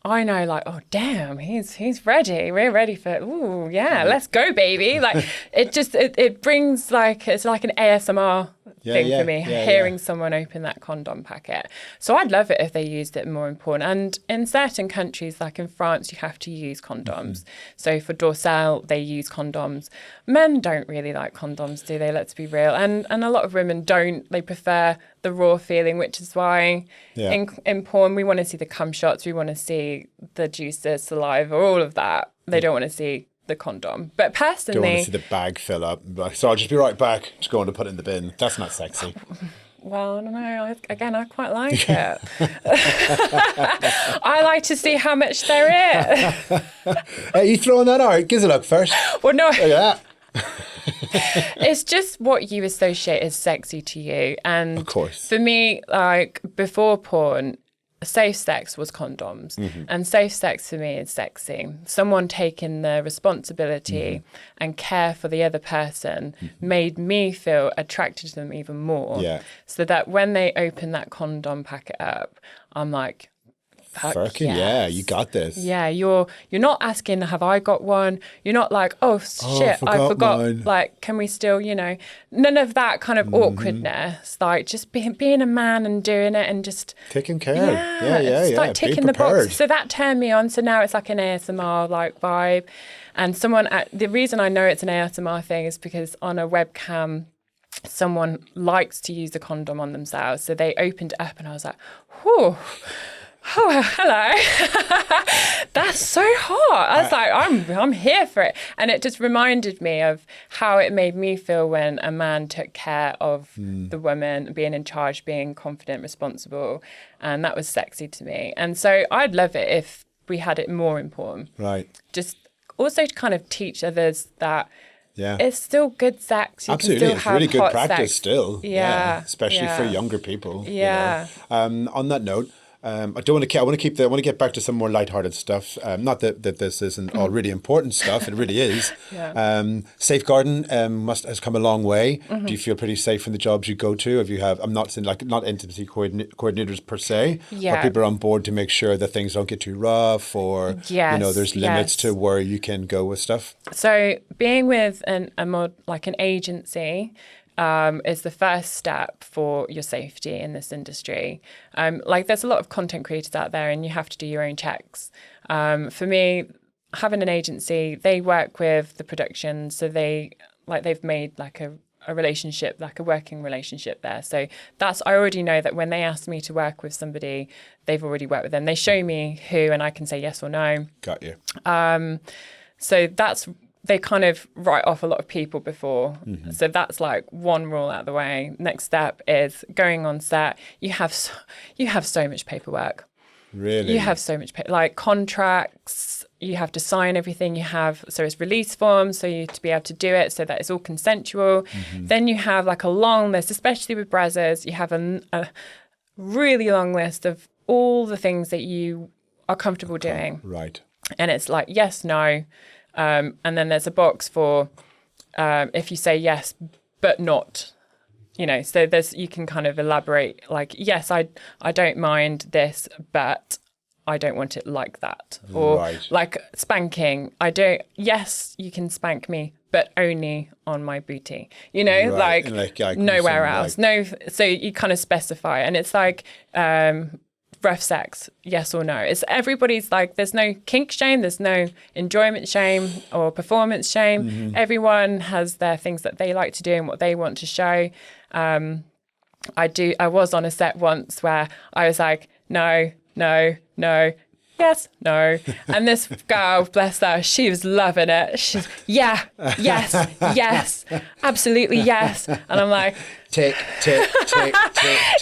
I know, like, oh damn, he's ready. We're ready for, ooh, yeah, let's go, baby. Like, it brings, like, it's like an ASMR thing for me, hearing someone open that condom packet. So I'd love it if they used it more important. And in certain countries, like in France, you have to use condoms. So for dorsal, they use condoms. Men don't really like condoms, do they? Let's be real. And a lot of women don't. They prefer the raw feeling, which is why in porn, we want to see the cum shots, we want to see the juices, saliva, all of that. They don't want to see the condom. But personally, don't want to see the bag fill up. So I'll just be right back. Just going to put it in the bin. That's not sexy. Well, I don't know. I quite like it. I like to see how much there is. Hey, you throwing that out? Gives it up first. Well, no. Look at that. It's just what you associate as sexy to you. And of course, for me, like, before porn, safe sex was condoms. And safe sex for me is sexy. Someone taking the responsibility and care for the other person made me feel attracted to them even more. Yeah. So that when they open that condom packet up, I'm like, fucking yes. yeah, you got this. Yeah, you're not asking, have I got one? You're not like, oh shit, I forgot. Mine. Like, can we still, none of that kind of awkwardness. Like, just being a man and doing it and just taking care. Yeah. It's like ticking the box. So that turned me on. So now it's like an ASMR like vibe. And the reason I know it's an ASMR thing is because on a webcam, someone likes to use a condom on themselves. So they opened it up and I was like, whew. Oh, hello. That's so hot. I was like, I'm here for it. And it just reminded me of how it made me feel when a man took care of the woman, being in charge, being confident, responsible. And that was sexy to me. And so I'd love it if we had it more important. Right. Just also to kind of teach others that yeah, it's still good sex. You absolutely, can still it's have really good hot practice sex. still. Yeah. Especially for younger people. Yeah. On that note, I want to get back to some more lighthearted stuff. Not that this isn't all really important stuff. It really is. Safeguarding has come a long way. Do you feel pretty safe in the jobs you go to? I'm not saying not intimacy coordinators per se, but people are on board to make sure that things don't get too rough, or there's limits to where you can go with stuff. So being with an agency is the first step for your safety in this industry. There's a lot of content creators out there and you have to do your own checks. For me, having an agency, they work with the production, so they've made like a relationship, like a working relationship there. So I already know that when they ask me to work with somebody, they've already worked with them. They show me who and I can say yes or no. Got you. So they kind of write off a lot of people before. So that's like one rule out of the way. Next step is going on set. You have so much paperwork. Really? You have so much like contracts. You have to sign everything. So it's release forms, so you to be able to do it so that it's all consensual. Then you have like a long list, especially with Brazzers. You have a really long list of all the things that you are comfortable doing. Right. And it's like yes, no. And then there's a box for if you say yes, but not, so you can kind of elaborate like, yes, I don't mind this, but I don't want it like that. Or like spanking. Yes, you can spank me, but only on my booty, like nowhere else. No. So you kind of specify, and it's like, rough sex, yes or no. It's everybody's like, there's no kink shame, there's no enjoyment shame or performance shame. Everyone has their things that they like to do and what they want to show. I was on a set once where I was like, no, yes, no. And this girl, bless her, she was loving it. She's, yes, absolutely yes. And I'm like, tick.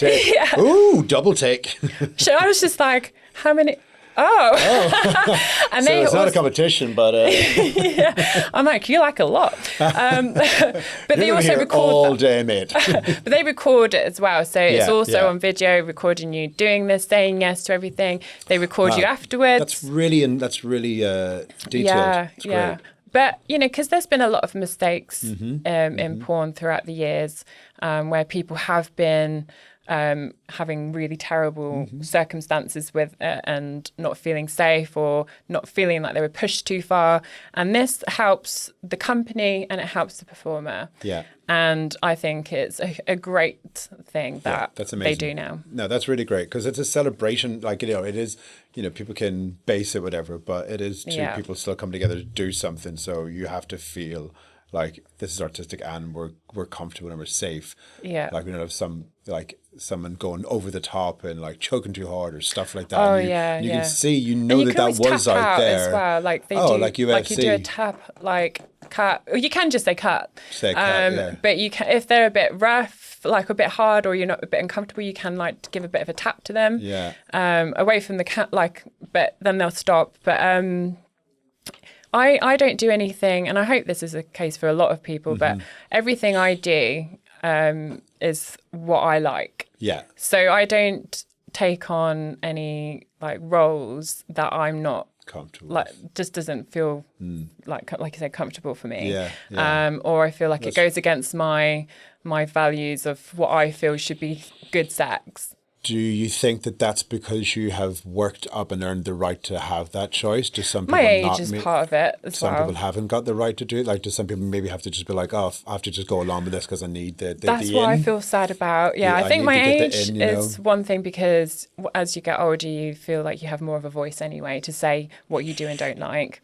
Yeah. Ooh, double tick. So I was just like, how many? Oh. And so they it's not a competition, but... yeah. I'm like, you like a lot. But they You're also here record all day, mate. But they record it as well. So it's also yeah. on video, recording you doing this, saying yes to everything. They record you afterwards. That's really detailed. Yeah, It's yeah. great. But, you know, because there's been a lot of mistakes in porn throughout the years where people have been having really terrible circumstances with it and not feeling safe or not feeling like they were pushed too far. And this helps the company and it helps the performer. Yeah. And I think it's a great thing that that's they do now. No, that's really great because it's a celebration. Like, you know, it is, you know, people can base it, whatever, but it is two people still come together to do something. So you have to feel like this is artistic and we're comfortable and we're safe. Yeah. Like we don't have someone going over the top and like choking too hard or stuff like that. Oh, and you can see, you know, and you that was out there as well. Like they do, like UFC. Like you do a tap, like cut. Or you can just say cut. Say cut, yeah. But you can, if they're a bit rough, like a bit hard, or you're not a bit uncomfortable, you can like give a bit of a tap to them. Yeah. Away from the cat, like, but then they'll stop. But I don't do anything, and I hope this is the case for a lot of people. But everything I do is what I like. Yeah. So I don't take on any like roles that I'm not comfortable like just doesn't feel like I said comfortable for me. Yeah. Or I feel like it goes against my values of what I feel should be good sex. Do you think that that's because you have worked up and earned the right to have that choice? Do some people My age is part of it as well. Some people haven't got the right to do it. Like, do some people maybe have to just be like, oh, I have to just go along with this because I need the That's the what in. I feel sad about. Yeah, I think my age is one thing because as you get older, you feel like you have more of a voice anyway to say what you do and don't like.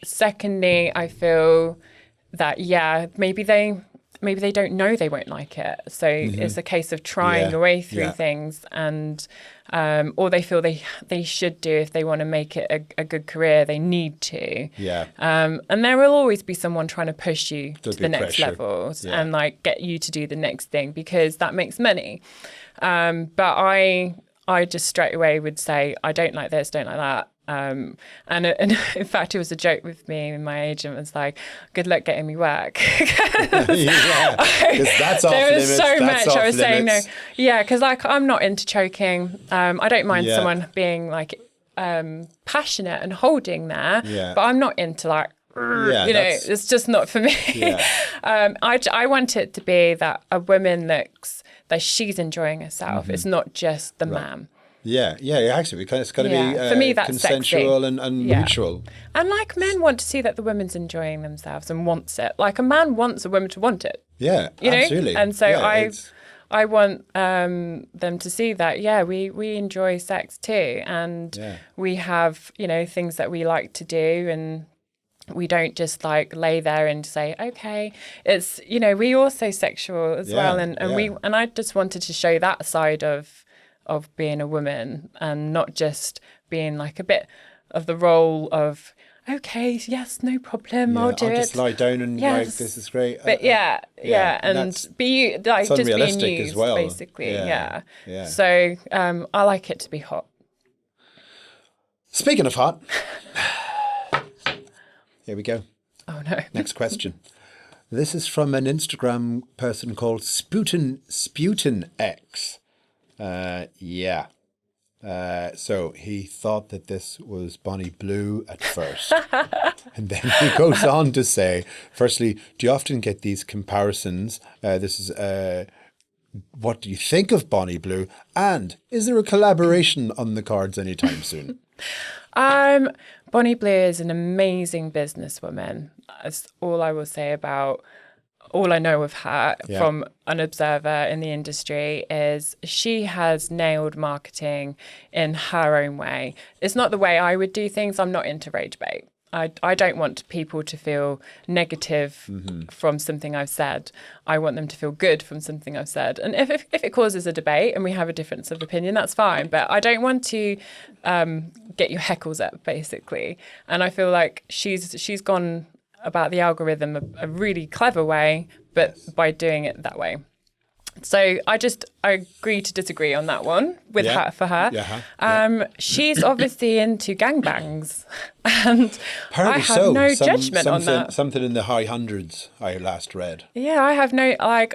Secondly, I feel that, maybe they don't know they won't like it. So it's a case of trying your way through things and or they feel they should do if they want to make it a good career, they need to. Yeah. And there will always be someone trying to push you to the next pressure. levels and like get you to do the next thing because that makes money. But I just straight away would say, I don't like this, don't like that. And in fact, it was a joke with me and my agent was like, good luck getting me work. Because that's off there was limits. so That's much I was off saying no. limits. Yeah, because like I'm not into choking. I don't mind someone being like passionate and holding there, but I'm not into like, you know, it's just not for me. Yeah. I want it to be that a woman looks that she's enjoying herself. It's not just the man. Yeah, actually, it's got to be for me, that's consensual sexy. and mutual. And like men want to see that the woman's enjoying themselves and wants it. Like a man wants a woman to want it. Yeah, you know? absolutely. And so I want them to see that, we enjoy sex too. And we have, you know, things that we like to do and we don't just like lay there and say, okay, it's, you know, we also sexual as well. And I just wanted to show that side of being a woman and not just being like a bit of the role of, okay, yes, no problem, I'll do it. Just lie down and like, this is great. But and be like just being used, as well. basically. Yeah. So I like it to be hot. Speaking of hot, here we go. Oh no. Next question. This is from an Instagram person called OPn&x. So he thought that this was Bonnie Blue at first. And then he goes on to say, firstly, do you often get these comparisons? This is, what do you think of Bonnie Blue? And is there a collaboration on the cards anytime soon? Bonnie Blue is an amazing businesswoman. That's all I will say about all I know of her from an observer in the industry is she has nailed marketing in her own way. It's not the way I would do things. I'm not into rage bait. I don't want people to feel negative from something I've said. I want them to feel good from something I've said. And if it causes a debate and we have a difference of opinion, that's fine. But I don't want to get your heckles up, basically. And I feel like she's gone about the algorithm a really clever way, but by doing it that way. So I agree to disagree on that one with her for her. She's obviously into gangbangs, and apparently I have no judgment on something, that. Something in the high hundreds I last read. Yeah, I have no I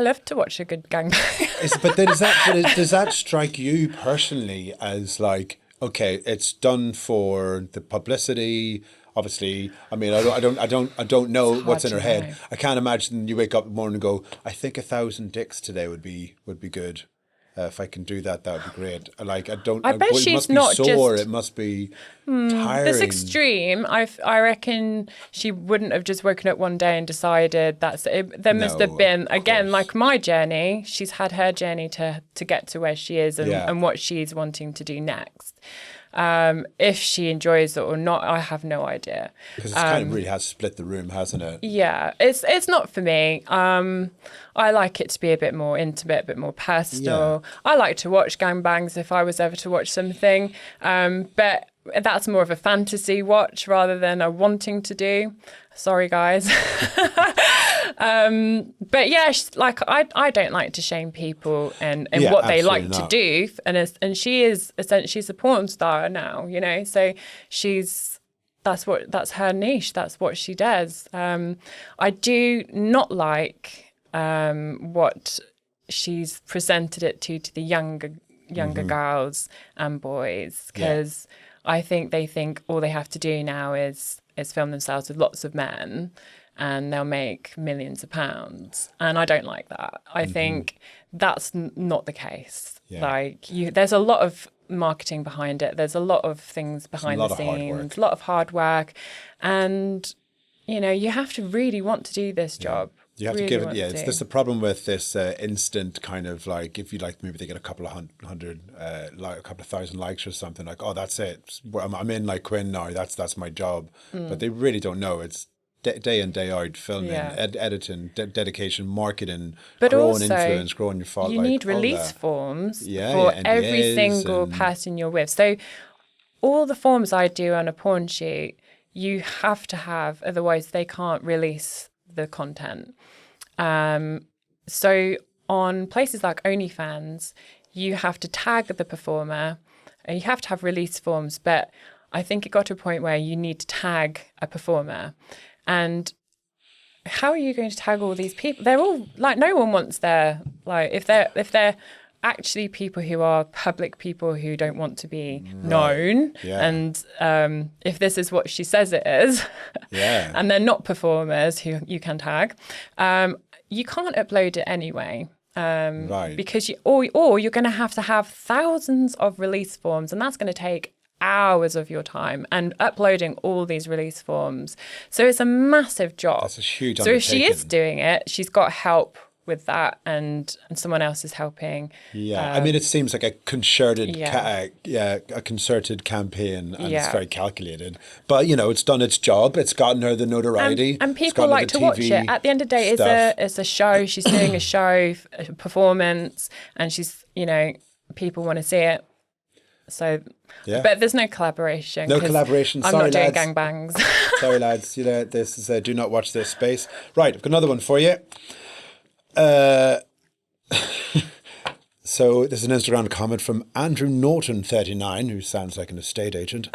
love to watch a good gangbang. But does that strike you personally as like, okay, it's done for the publicity? Obviously, I mean, I don't know what's in her head. I can't imagine you wake up in the morning and go, I think 1,000 dicks today would be good. If I can do that, that would be great. Like, I bet she's it must be sore. It must be tiring. It's extreme. I reckon she wouldn't have just woken up one day and decided that's it. There must have been, again, like my journey. She's had her journey to get to where she is and what she's wanting to do next. If she enjoys it or not, I have no idea. Because it kind of really has split the room, hasn't it? Yeah, it's not for me. I like it to be a bit more intimate, a bit more personal. I like to watch gangbangs if I was ever to watch something, but that's more of a fantasy watch rather than a wanting to do. Sorry, guys. But yeah, like I don't like to shame people and what they like to do, and she is essentially, she's a porn star now, you know. So that's her niche. That's what she does. I do not like what she's presented it to the younger girls and boys, because I think they think all they have to do now is film themselves with lots of men and they'll make millions of pounds. And I don't like that. I think that's not the case. Yeah. Like, there's a lot of marketing behind it. There's a lot of things behind the scenes, a lot of hard work. And, you know, you have to really want to do this job. You have to give it, it's just the problem with this instant kind of like, if you like, maybe they get a couple of hundred, like a couple of thousand likes or something, like, oh, that's it. I'm in like Quinn now. That's my job. But they really don't know. It's day in, day out filming, editing, dedication, marketing, but growing also, influence, growing your following. You need release forms for every single person you're with. So all the forms I do on a porn shoot, you have to have, otherwise they can't release the content. So on places like OnlyFans, you have to tag the performer and you have to have release forms, but I think it got to a point where you need to tag a performer. And how are you going to tag all these people? They're all like, no one wants their, like, if they're actually people who are public people who don't want to be known, and if this is what she says it is, and they're not performers who you can tag, you can't upload it anyway. Because you're going to have thousands of release forms, and that's going to take hours of your time, and uploading all these release forms. So it's a massive job. That's a huge undertaking. So if she is doing it, she's got help with that, and someone else is helping. I mean, it seems like a concerted a concerted campaign, and it's very calculated, but you know, it's done its job. It's gotten her the notoriety, and people like to watch it. At the end of the day, it's a show. She's doing a show, a performance, and she's, you know, people want to see it. So but there's no collaboration. No collaboration. I'm Sorry, not doing lads. gangbangs. Sorry, lads. You know, this is do not watch this space. Right, I've got another one for you. So this is an Instagram comment from Andrew Norton 39, who sounds like an estate agent.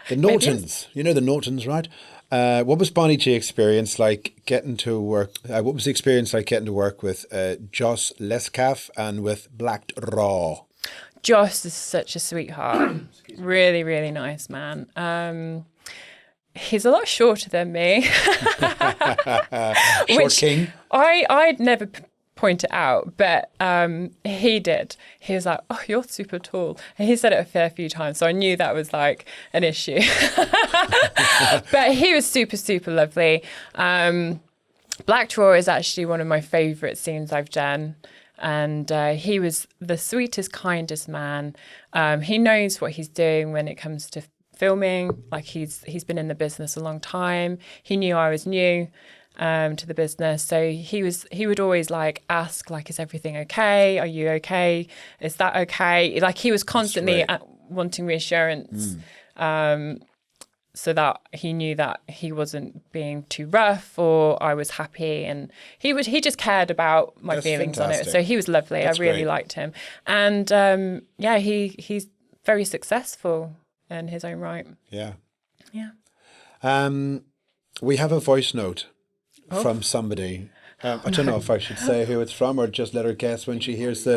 The Nortons, you know the Nortons, right? What was Bonni Gee experience like getting to work? What was the experience like getting to work with Joss Lescaf and with Black Raw? Joss is such a sweetheart. Really, really nice man. He's a lot shorter than me. Short king? I'd never point it out, but he did. He was like, oh, you're super tall. And he said it a fair few times, so I knew that was like an issue. But he was super, super lovely. Black Draw is actually one of my favourite scenes I've done. And he was the sweetest, kindest man. He knows what he's doing when it comes to filming. Like, he's been in the business a long time. He knew I was new to the business, so he would always like ask, like, is everything okay? Are you okay? Is that okay? Like, he was constantly wanting reassurance. so that he knew that he wasn't being too rough or I was happy, and he just cared about my feelings on it. So he was lovely. I really liked him, and he's very successful in his own right. Yeah. Yeah. We have a voice note from somebody. I don't know if I should say who it's from or just let her guess when she hears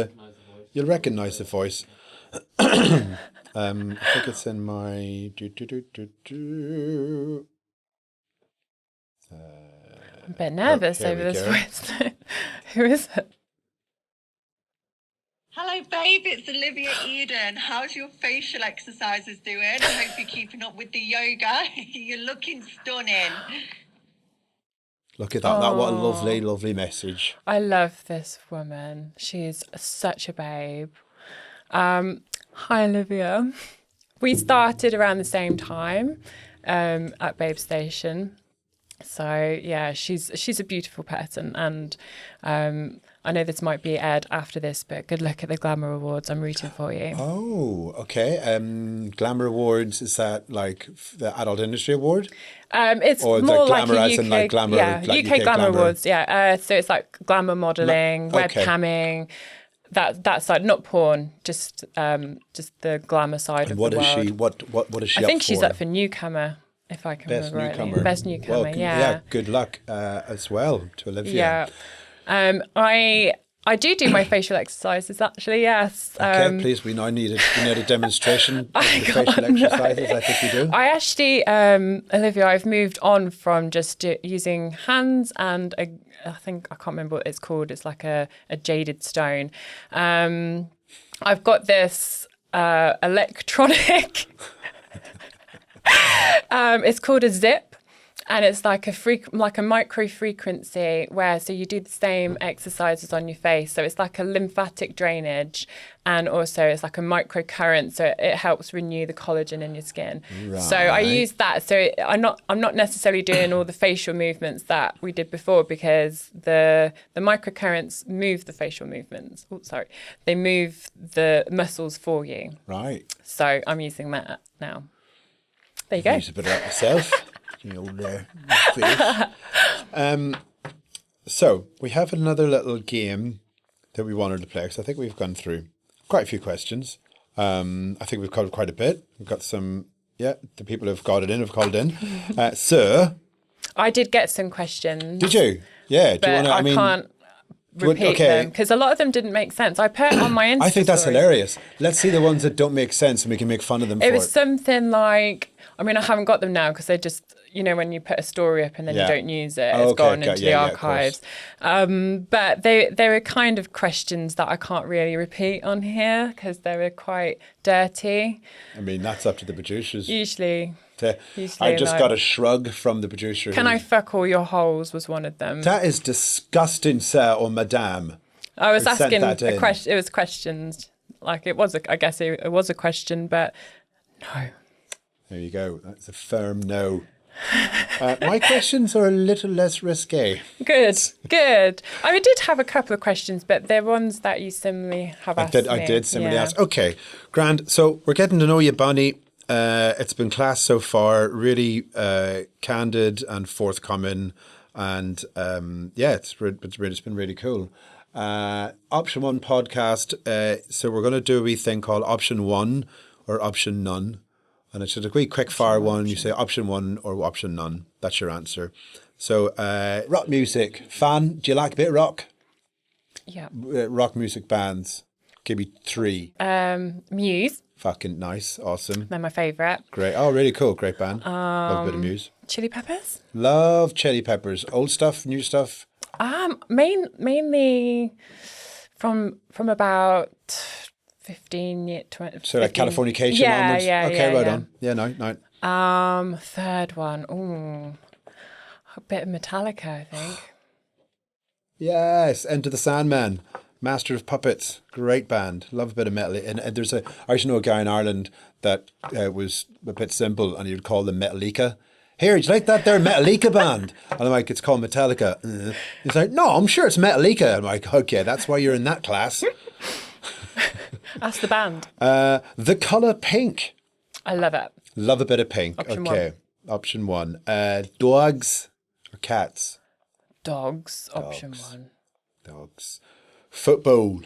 you'll recognise the voice. I think it's in my... I'm a bit nervous over this voice. Who is it? Hello, babe. It's Olivia Eden. How's your facial exercises doing? I hope you're keeping up with the yoga. You're looking stunning. Look at that. What a lovely, lovely message. I love this woman. She's such a babe. Hi, Olivia. We started around the same time at Babe Station. So, yeah, she's a beautiful person. And I know this might be aired after this, but good luck at the Glamour Awards. I'm rooting for you. Oh, okay. Glamour Awards, is that like the Adult Industry Award? It's or more like like a UK, UK, like glamour, yeah, like UK Glamour Awards, yeah. So it's like glamour modelling, okay. webcamming, that side, not porn, just the glamour side of the world. What is she I think up she's for? up for newcomer, if I can Best remember newcomer. rightly. Best newcomer, well, yeah. Good luck as well to Olivia. Yeah. I do my facial exercises, actually, yes. Okay, please, we now need a demonstration of the facial exercises. I think we do. I actually, Olivia, I've moved on from just using hands and I can't remember what it's called. It's like a jaded stone. I've got this electronic, it's called a zip. And it's like a micro frequency so you do the same exercises on your face. So it's like a lymphatic drainage, and also it's like a micro current. So it helps renew the collagen in your skin. Right. So I use that. So I'm not necessarily doing all the facial movements that we did before, because the micro currents move the facial movements. Oh, sorry, they move the muscles for you. Right. So I'm using that now. There you go. Use a bit of that myself. So we have another little game that we wanted to play, because I think we've gone through quite a few questions. I think we've covered quite a bit. We've got some, the people who've got it in have called in. So I did get some questions. Did you? Yeah. Do you want to? I can't repeat them because a lot of them didn't make sense. I put it on my Insta I think that's story. hilarious. Let's see the ones that don't make sense and we can make fun of them. It was something like, I mean, I haven't got them now because they just, when you put a story up and then you don't use it, it's gone into the archives. But they were kind of questions that I can't really repeat on here because they were quite dirty. I mean, that's up to the producers. Usually I just got a shrug from the producer. Can I fuck all your holes was one of them. That is disgusting, sir or madame. I was asking a question. It was questions. Like I guess it was a question, but no. There you go. That's a firm no. My questions are a little less risque. Good. I did have a couple of questions, but they're ones that you similarly have asked me. I did similarly ask. Okay, grand. So we're getting to know you, Bonni. It's been class so far, really candid and forthcoming, and it's been really cool. Option 1 podcast. So we're going to do a wee thing called Option 1 or Option None. And it's just a wee quick fire one. You say Option 1 or Option None. That's your answer. So rock music. Fan, do you like a bit of rock? Yeah. Rock music bands. Give me 3. Muse. Fucking nice. Awesome. They're my favourite. Great. Oh, really cool. Great band. Love a bit of Muse. Chili Peppers. Love Chili Peppers. Old stuff, new stuff? Mainly from about 15 years, 20. So like Californication onwards? Yeah. Okay, right on. Yeah, no. Third one. Ooh. A bit of Metallica, I think. Yes. Enter the Sandman. Master of Puppets. Great band. Love a bit of metal. And I used to know a guy in Ireland that was a bit simple and he'd call them Metallica. Here, do you like that there Metallica band? And I'm like, it's called Metallica. He's like, no, I'm sure it's Metallica. I'm like, okay, that's why you're in that class. That's the band. The colour pink. I love it. Love a bit of pink. Option okay. 1. Option 1. Dogs or cats? Dogs. Option 1. Dogs. Football.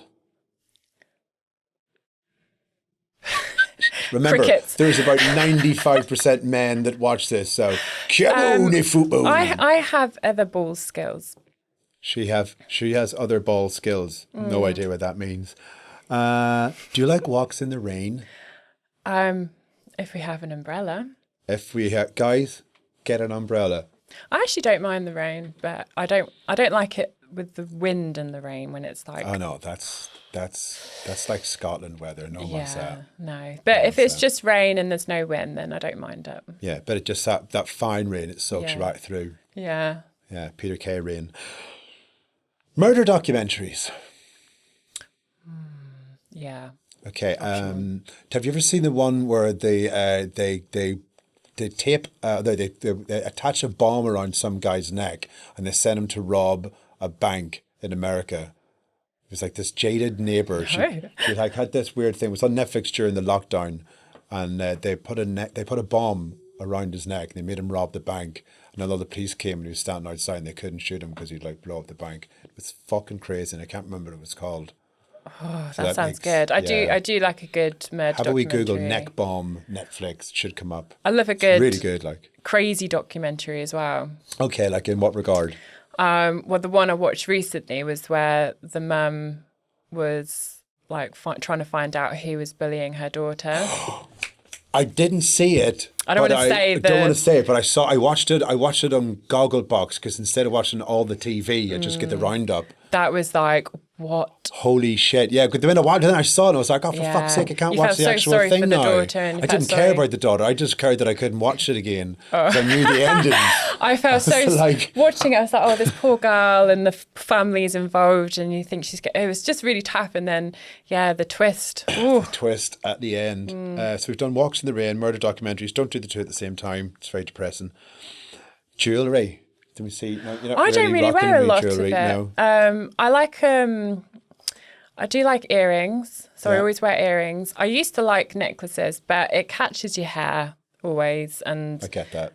Remember, Crickets. there's about 95% men that watch this, so come on, football. I have other ball skills. She has other ball skills. No idea what that means. Do you like walks in the rain? If we have an umbrella. If we have, guys, get an umbrella. I actually don't mind the rain, but I don't like it with the wind and the rain when it's like. Oh no, that's like Scotland weather. No one's no. But if it's just rain and there's no wind, then I don't mind it. Yeah, but it just that fine rain, it soaks right through. Yeah. Yeah, Peter Kay rain. Murder documentaries. Yeah. Okay. Have you ever seen the one where they attach a bomb around some guy's neck and they send him to rob a bank in America? It was like this jaded neighbor. She like had this weird thing. It was on Netflix during the lockdown, and they put a bomb around his neck and they made him rob the bank. And although the police came and he was standing outside and they couldn't shoot him because he'd like blow up the bank. It was fucking crazy, and I can't remember what it was called. Oh, so that sounds good. I do like a good murder documentary. How about we Google neck bomb Netflix? It should come up. I love a good, really good, like crazy documentary as well. Okay, like in what regard? Well, the one I watched recently was where the mum was like trying to find out who was bullying her daughter. I didn't see it. I don't want to say. I don't want to say it, but I watched it. I watched it on Gogglebox because instead of watching all the TV, I just get the roundup. That was like, what? Holy shit! Yeah, because then I saw it and I was like, oh, for fuck's sake, I can't watch the actual thing now. I didn't care about the daughter. I just cared that I couldn't watch it again. I knew the ending. I felt so like watching it. I was like, oh, this poor girl and the family's involved, and you think it was just really tough. And then, the twist. The twist at the end. So we've done walks in the rain, murder documentaries. Don't do the two at the same time. It's very depressing. Jewellery. Do we see? No, I don't really wear a lot of it. No. I like I do like earrings, so I always wear earrings. I used to like necklaces, but it catches your hair always, and I get that.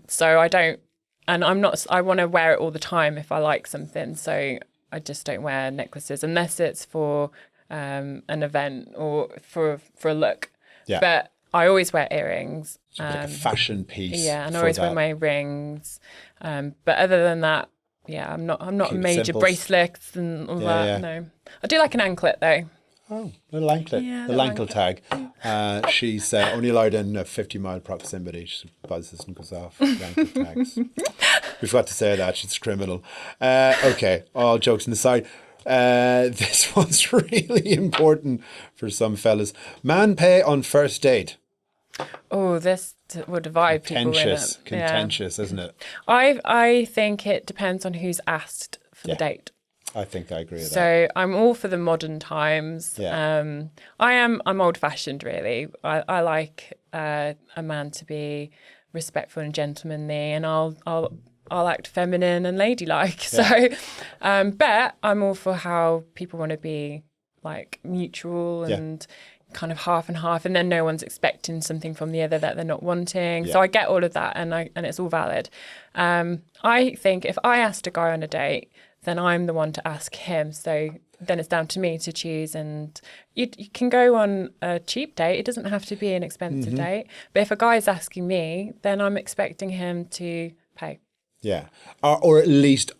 So I don't, and I'm not. I want to wear it all the time if I like something. So I just don't wear necklaces unless it's for an event or for a look. Yeah. But I always wear earrings. So like a fashion piece. Yeah, and I always wear my rings. But other than that, I'm not a major simples. Bracelets and all that. Yeah. No, I do like an anklet though. Oh, little anklet. Yeah, the ankle tag. She's only allowed in a 50-mile proximity. She buzzes and goes off. The ankle tags. We forgot to say that. She's a criminal. Okay, all jokes aside. This one's really important for some fellas. Man pay on first date. Oh, this will divide people. Contentious, isn't it? I think it depends on who's asked for the date. I think I agree with that. So I'm all for the modern times. Yeah. I'm old fashioned really. I like a man to be respectful and gentlemanly, and I'll act feminine and ladylike. Yeah. So, but I'm all for how people want to be like mutual and kind of half and half, and then no one's expecting something from the other that they're not wanting. So I get all of that, and it's all valid. I think if I asked a guy on a date, then I'm the one to ask him. So then it's down to me to choose, and you can go on a cheap date. It doesn't have to be an expensive date. But if a guy is asking me, then I'm expecting him to pay. Yeah, or at least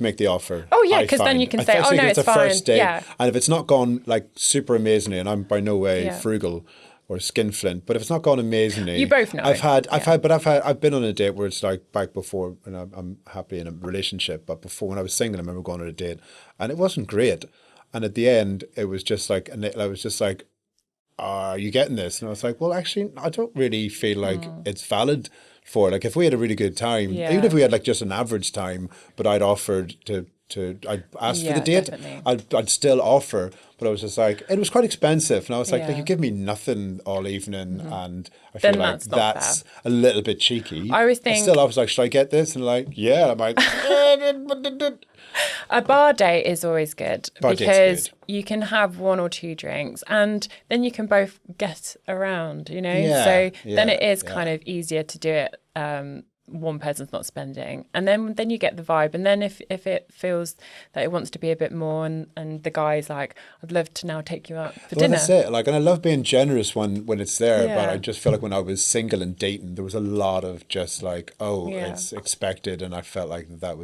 make the offer. Oh yeah, because then you can say, "Oh no, it's fine." First date, and if it's not gone like super amazingly, and I'm by no way frugal or skinflint, but if it's not gone amazingly, you both know. I've been on a date where it's like back before, and I'm happy in a relationship, but before when I was single, I remember going on a date, and it wasn't great, and at the end, it was just like, and I was just like, "Are you getting this?" And I was like, "Well, actually, I don't really feel like it's valid." For like if we had a really good time, even if we had like just an average time, but I'd offered I'd asked for the date, I'd still offer, but I was just like, it was quite expensive, and I was like you give me nothing all evening, and I feel like that's a little bit cheeky. I always think, I was like, should I get this? And like, I'm like, a bar date is always good because you can have one or two drinks, and then you can both get around, so then it is kind of easier to do it one person's not spending, and then you get the vibe, and then if it feels that it wants to be a bit more, and the guy's like, I'd love to now take you out for dinner. That's it. Like, and I love being generous when it's there, Yeah. but I just feel like when I was single and dating, there was a lot of just like, it's expected, and I felt like that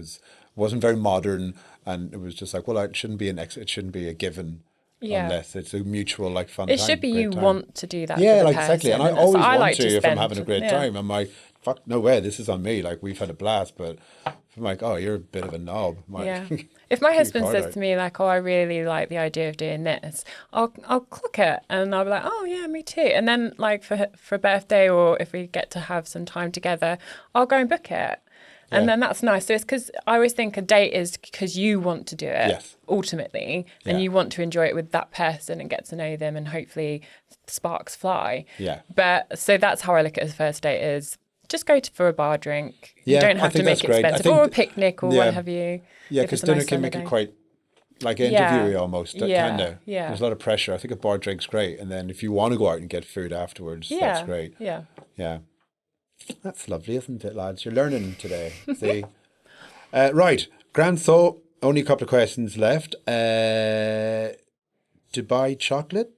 wasn't very modern, and it was just like, well, it shouldn't be it shouldn't be a given. Yeah. Unless it's a mutual like fun It time, should be great you time. want to do that. Yeah, for the like exactly. And I person, always so want like to if I'm spend- having a great time. I'm like, fuck, no way, this is on me. Like, we've had a blast, but if I'm like, oh, you're a bit of a knob. I'm like, Yeah. If my husband hard says out. to me like, oh, I really like the idea of doing this, I'll clock it, and I'll be like, oh yeah, me too. And then like for a birthday, or if we get to have some time together, I'll go and book it. And then that's nice. So it's because I always think a date is because you want to do it, Yes. ultimately, and Yeah. you want to enjoy it with that person and get to know them, and hopefully sparks fly. Yeah. But so that's how I look at a first date: is just go for a bar drink. Yeah, You don't I have to think make that's it great. I expensive, think or a picnic, or yeah. what have you. Yeah, if because it's a dinner nice can make summer it day. quite like Yeah. interviewy almost, Yeah, kind of. yeah. There's a lot of pressure. I think a bar drink's great, and then if you want to go out and get food afterwards, that's great. Yeah. Yeah. That's lovely, isn't it, lads? You're learning today. See? Right. Grand thought. Only a couple of questions left. Dubai chocolate?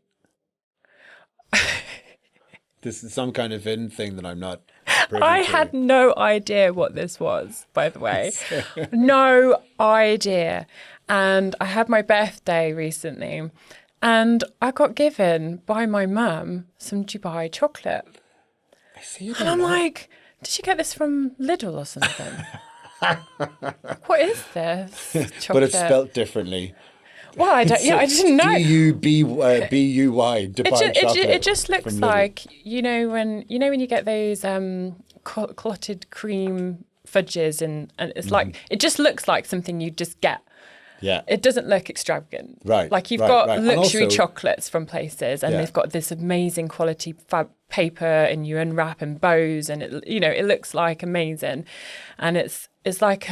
This is some kind of in thing that I'm not privy I to. had no idea what this was, by the way. No idea. And I had my birthday recently, and I got given by my mum some Dubai chocolate. I see you And I'm like, did you get this from Lidl or something? What is this chocolate? But it's spelt differently. Well, I don't. Yeah, I didn't know. D-U-B-U-Y, Dubai chocolate. It just looks from Lidl. like when you get those clotted cream fudges, and it's like it just looks like something you just get. Yeah. It doesn't look extravagant. Right, Like you've right, got right. And luxury also- chocolates from places, and Yeah. they've got this amazing quality paper, and you unwrap and bows, and it looks like amazing, and it's like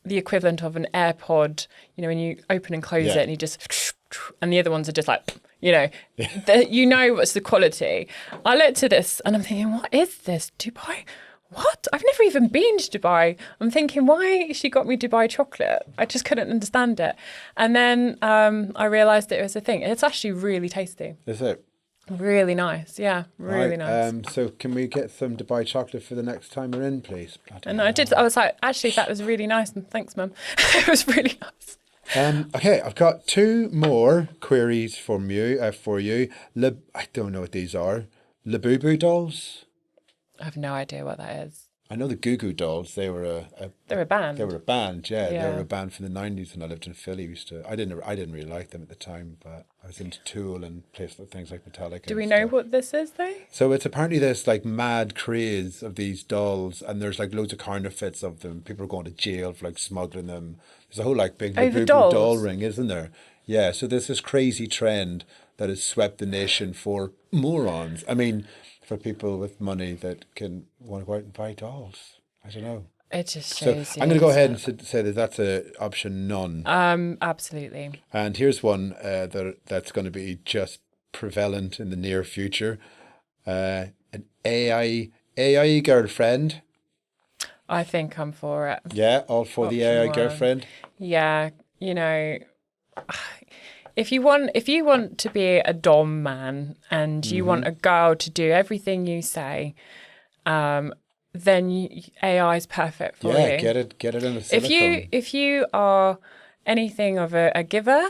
the equivalent of an AirPod. When you open and close Yeah. it, and you just, and the other ones are just like, what's the quality. I looked at this and I'm thinking, what is this? Dubai? What? I've never even been to Dubai. I'm thinking, why she got me Dubai chocolate? I just couldn't understand it. And then I realised that it was a thing. It's actually really tasty. Is it? Really nice. Yeah, really Right, nice. So can we get some Dubai chocolate for the next time we're in, please? Bloody And I was like, actually, that was really nice. And thanks, Mum. It was really nice. Okay, I've got two more queries from you. I don't know what these are. Labubu dolls. I have no idea what that is. I know the Goo Goo Dolls. They were They're a band. They were a band, yeah. They Yeah. were a band from the 90s when I lived in Philly. I didn't really like them at the time, but I was into Tool and places things like Metallica. Do we and know stuff. what this is, though? So it's apparently this like mad craze of these dolls, and there's like loads of counterfeits of them. People are going to jail for like smuggling them. There's a whole like big Oh, the Labubu dolls? doll ring, isn't there? Yeah, so there's this crazy trend that has swept the nation for morons. I mean, for people with money that can want to go out and buy dolls. I don't know. It just So shows. I'm going to go ahead and say that that's a option none. Absolutely. And here's one that's going to be just prevalent in the near future. An AI girlfriend. I think I'm for it. Yeah, all for the Option AI one. girlfriend. Yeah, if you want to be a dom man, and you want a girl to do everything you say, then AI is perfect for Yeah, you. get it in the silicone. If you are anything of a giver,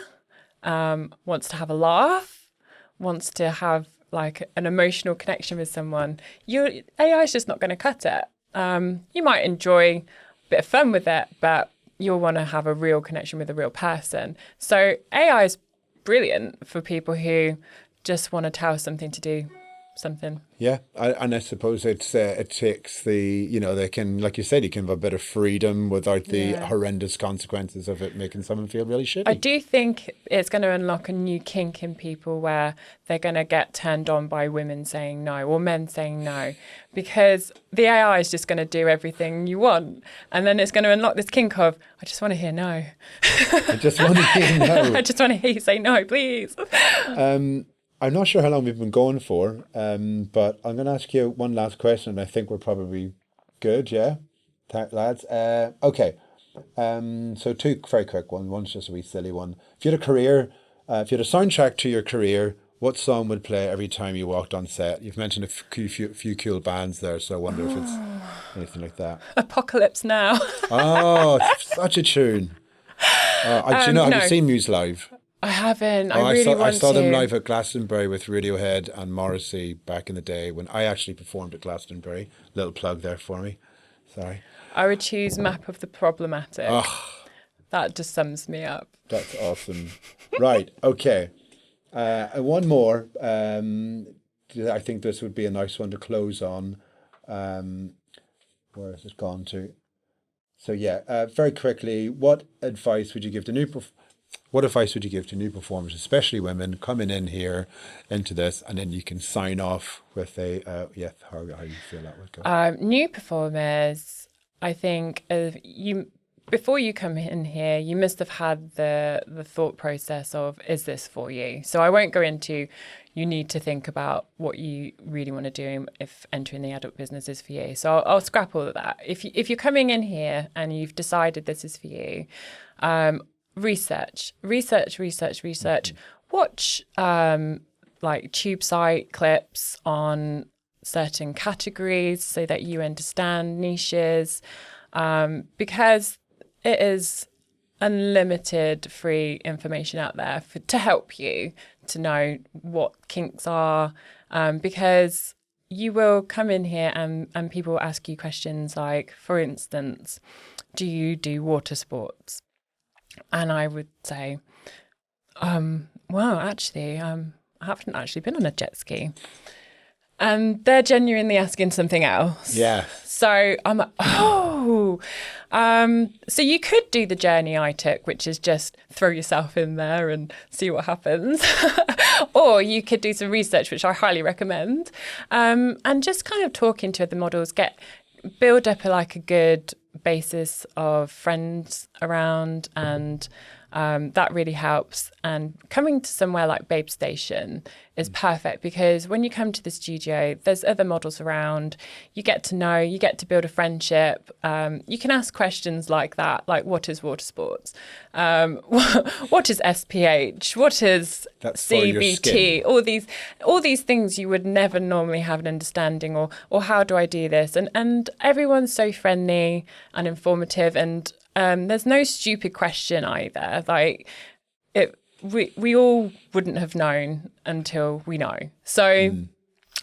wants to have a laugh, wants to have like an emotional connection with someone, AI is just not going to cut it. You might enjoy a bit of fun with it, but you'll want to have a real connection with a real person. So AI is brilliant for people who just want to tell something to do something. Yeah, and I suppose it takes they can, like you said, you can have a bit of freedom without the horrendous consequences of it making someone feel really shitty. I do think it's going to unlock a new kink in people where they're going to get turned on by women saying no, or men saying no, because the AI is just going to do everything you want. And then it's going to unlock this kink of, I just want to hear no. I just want to hear no. I just want to hear you say no, please. I'm not sure how long we've been going for, but I'm going to ask you one last question, and I think we're probably Good, yeah. Lads. Okay. So 2 very quick ones. One's just a wee silly one. If you had a career, if you had a soundtrack to your career, what song would play every time you walked on set? You've mentioned a few cool bands there, so I wonder if it's anything like that. Apocalypse Now. Oh, such a tune. Do you know, have you seen Muse live? I haven't. I saw them live at Glastonbury with Radiohead and Morrissey back in the day when I actually performed at Glastonbury. Little plug there for me. Sorry. I would choose Map of the Problematic. That just sums me up. That's awesome. Right, okay. One more. I think this would be a nice one to close on. Where has it gone to? So yeah, very quickly, what advice would you give to new performers, especially women, coming in here into this, and then you can sign off with a how you feel that would go. New performers, I think before you come in here, you must have had the thought process of, is this for you? So I won't go into, you need to think about what you really want to do if entering the adult business is for you. So I'll scrap all of that. If you're coming in here and you've decided this is for you, research. Watch like tube site clips on certain categories so that you understand niches, because it is unlimited free information out there to help you to know what kinks are, because you will come in here and people will ask you questions like, for instance, do you do water sports? And I would say, well, actually, I haven't actually been on a jet ski. And they're genuinely asking something else. Yeah. So I'm like, oh. So you could do the journey I took, which is just throw yourself in there and see what happens. Or you could do some research, which I highly recommend. And just kind of talking to the models, build up a good basis of friends around, and that really helps. And coming to somewhere like Babe Station is perfect, because when you come to the studio, there's other models around. You get to know, you get to build a friendship. You can ask questions like that, like what is water sports? What is SPH? What is CBT? All these things you would never normally have an understanding, or how do I do this? And everyone's so friendly and informative, and there's no stupid question either. We all wouldn't have known until we know. So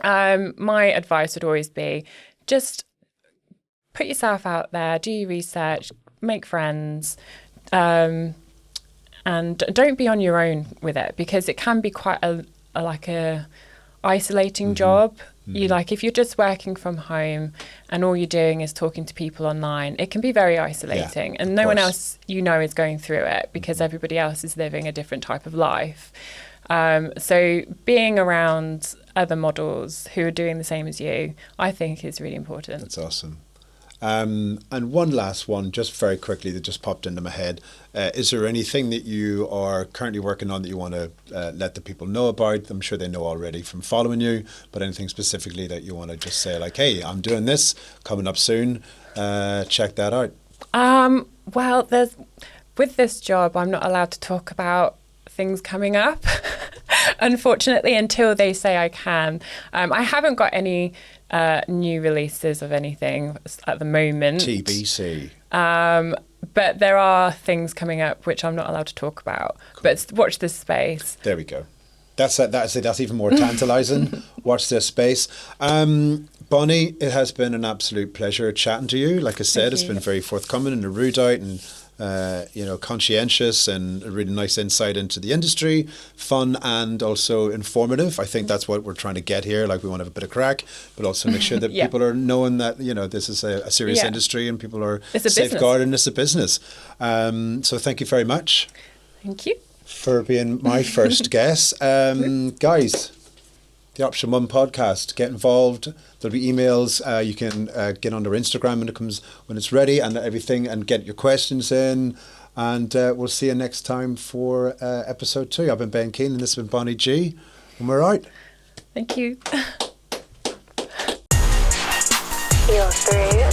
my advice would always be, just put yourself out there, do your research, make friends, and don't be on your own with it, because it can be quite a isolating job. If you're just working from home and all you're doing is talking to people online, it can be very isolating, and no one else is going through it, because everybody else is living a different type of life. So being around other models who are doing the same as you, I think is really important. That's awesome. And one last one, just very quickly, that just popped into my head. Is there anything that you are currently working on that you want to let the people know about? I'm sure they know already from following you, but anything specifically that you want to just say, like, hey, I'm doing this, coming up soon, check that out? Well, with this job, I'm not allowed to talk about things coming up, unfortunately, until they say I can. I haven't got any new releases of anything at the moment. TBC. But there are things coming up which I'm not allowed to talk about. Cool. But watch this space. There we go. That's it. That's even more tantalising. Watch this space. Bonni, it has been an absolute pleasure chatting to you. Like I said, it's been very forthcoming and erudite and conscientious, and a really nice insight into the industry, fun and also informative. I think that's what we're trying to get here. Like, we want to have a bit of crack, but also make sure that people are knowing that, this is a serious industry, and people are safeguarding it's a business. So thank you very much. Thank you for being my first guest. Guys, the Option 1 podcast, get involved. There'll be emails. You can get on their Instagram when it's ready and everything, and get your questions in. And we'll see you next time for episode 2. I've been Ben Keane, and this has been Bonni Gee, and we're out. Thank you. You're through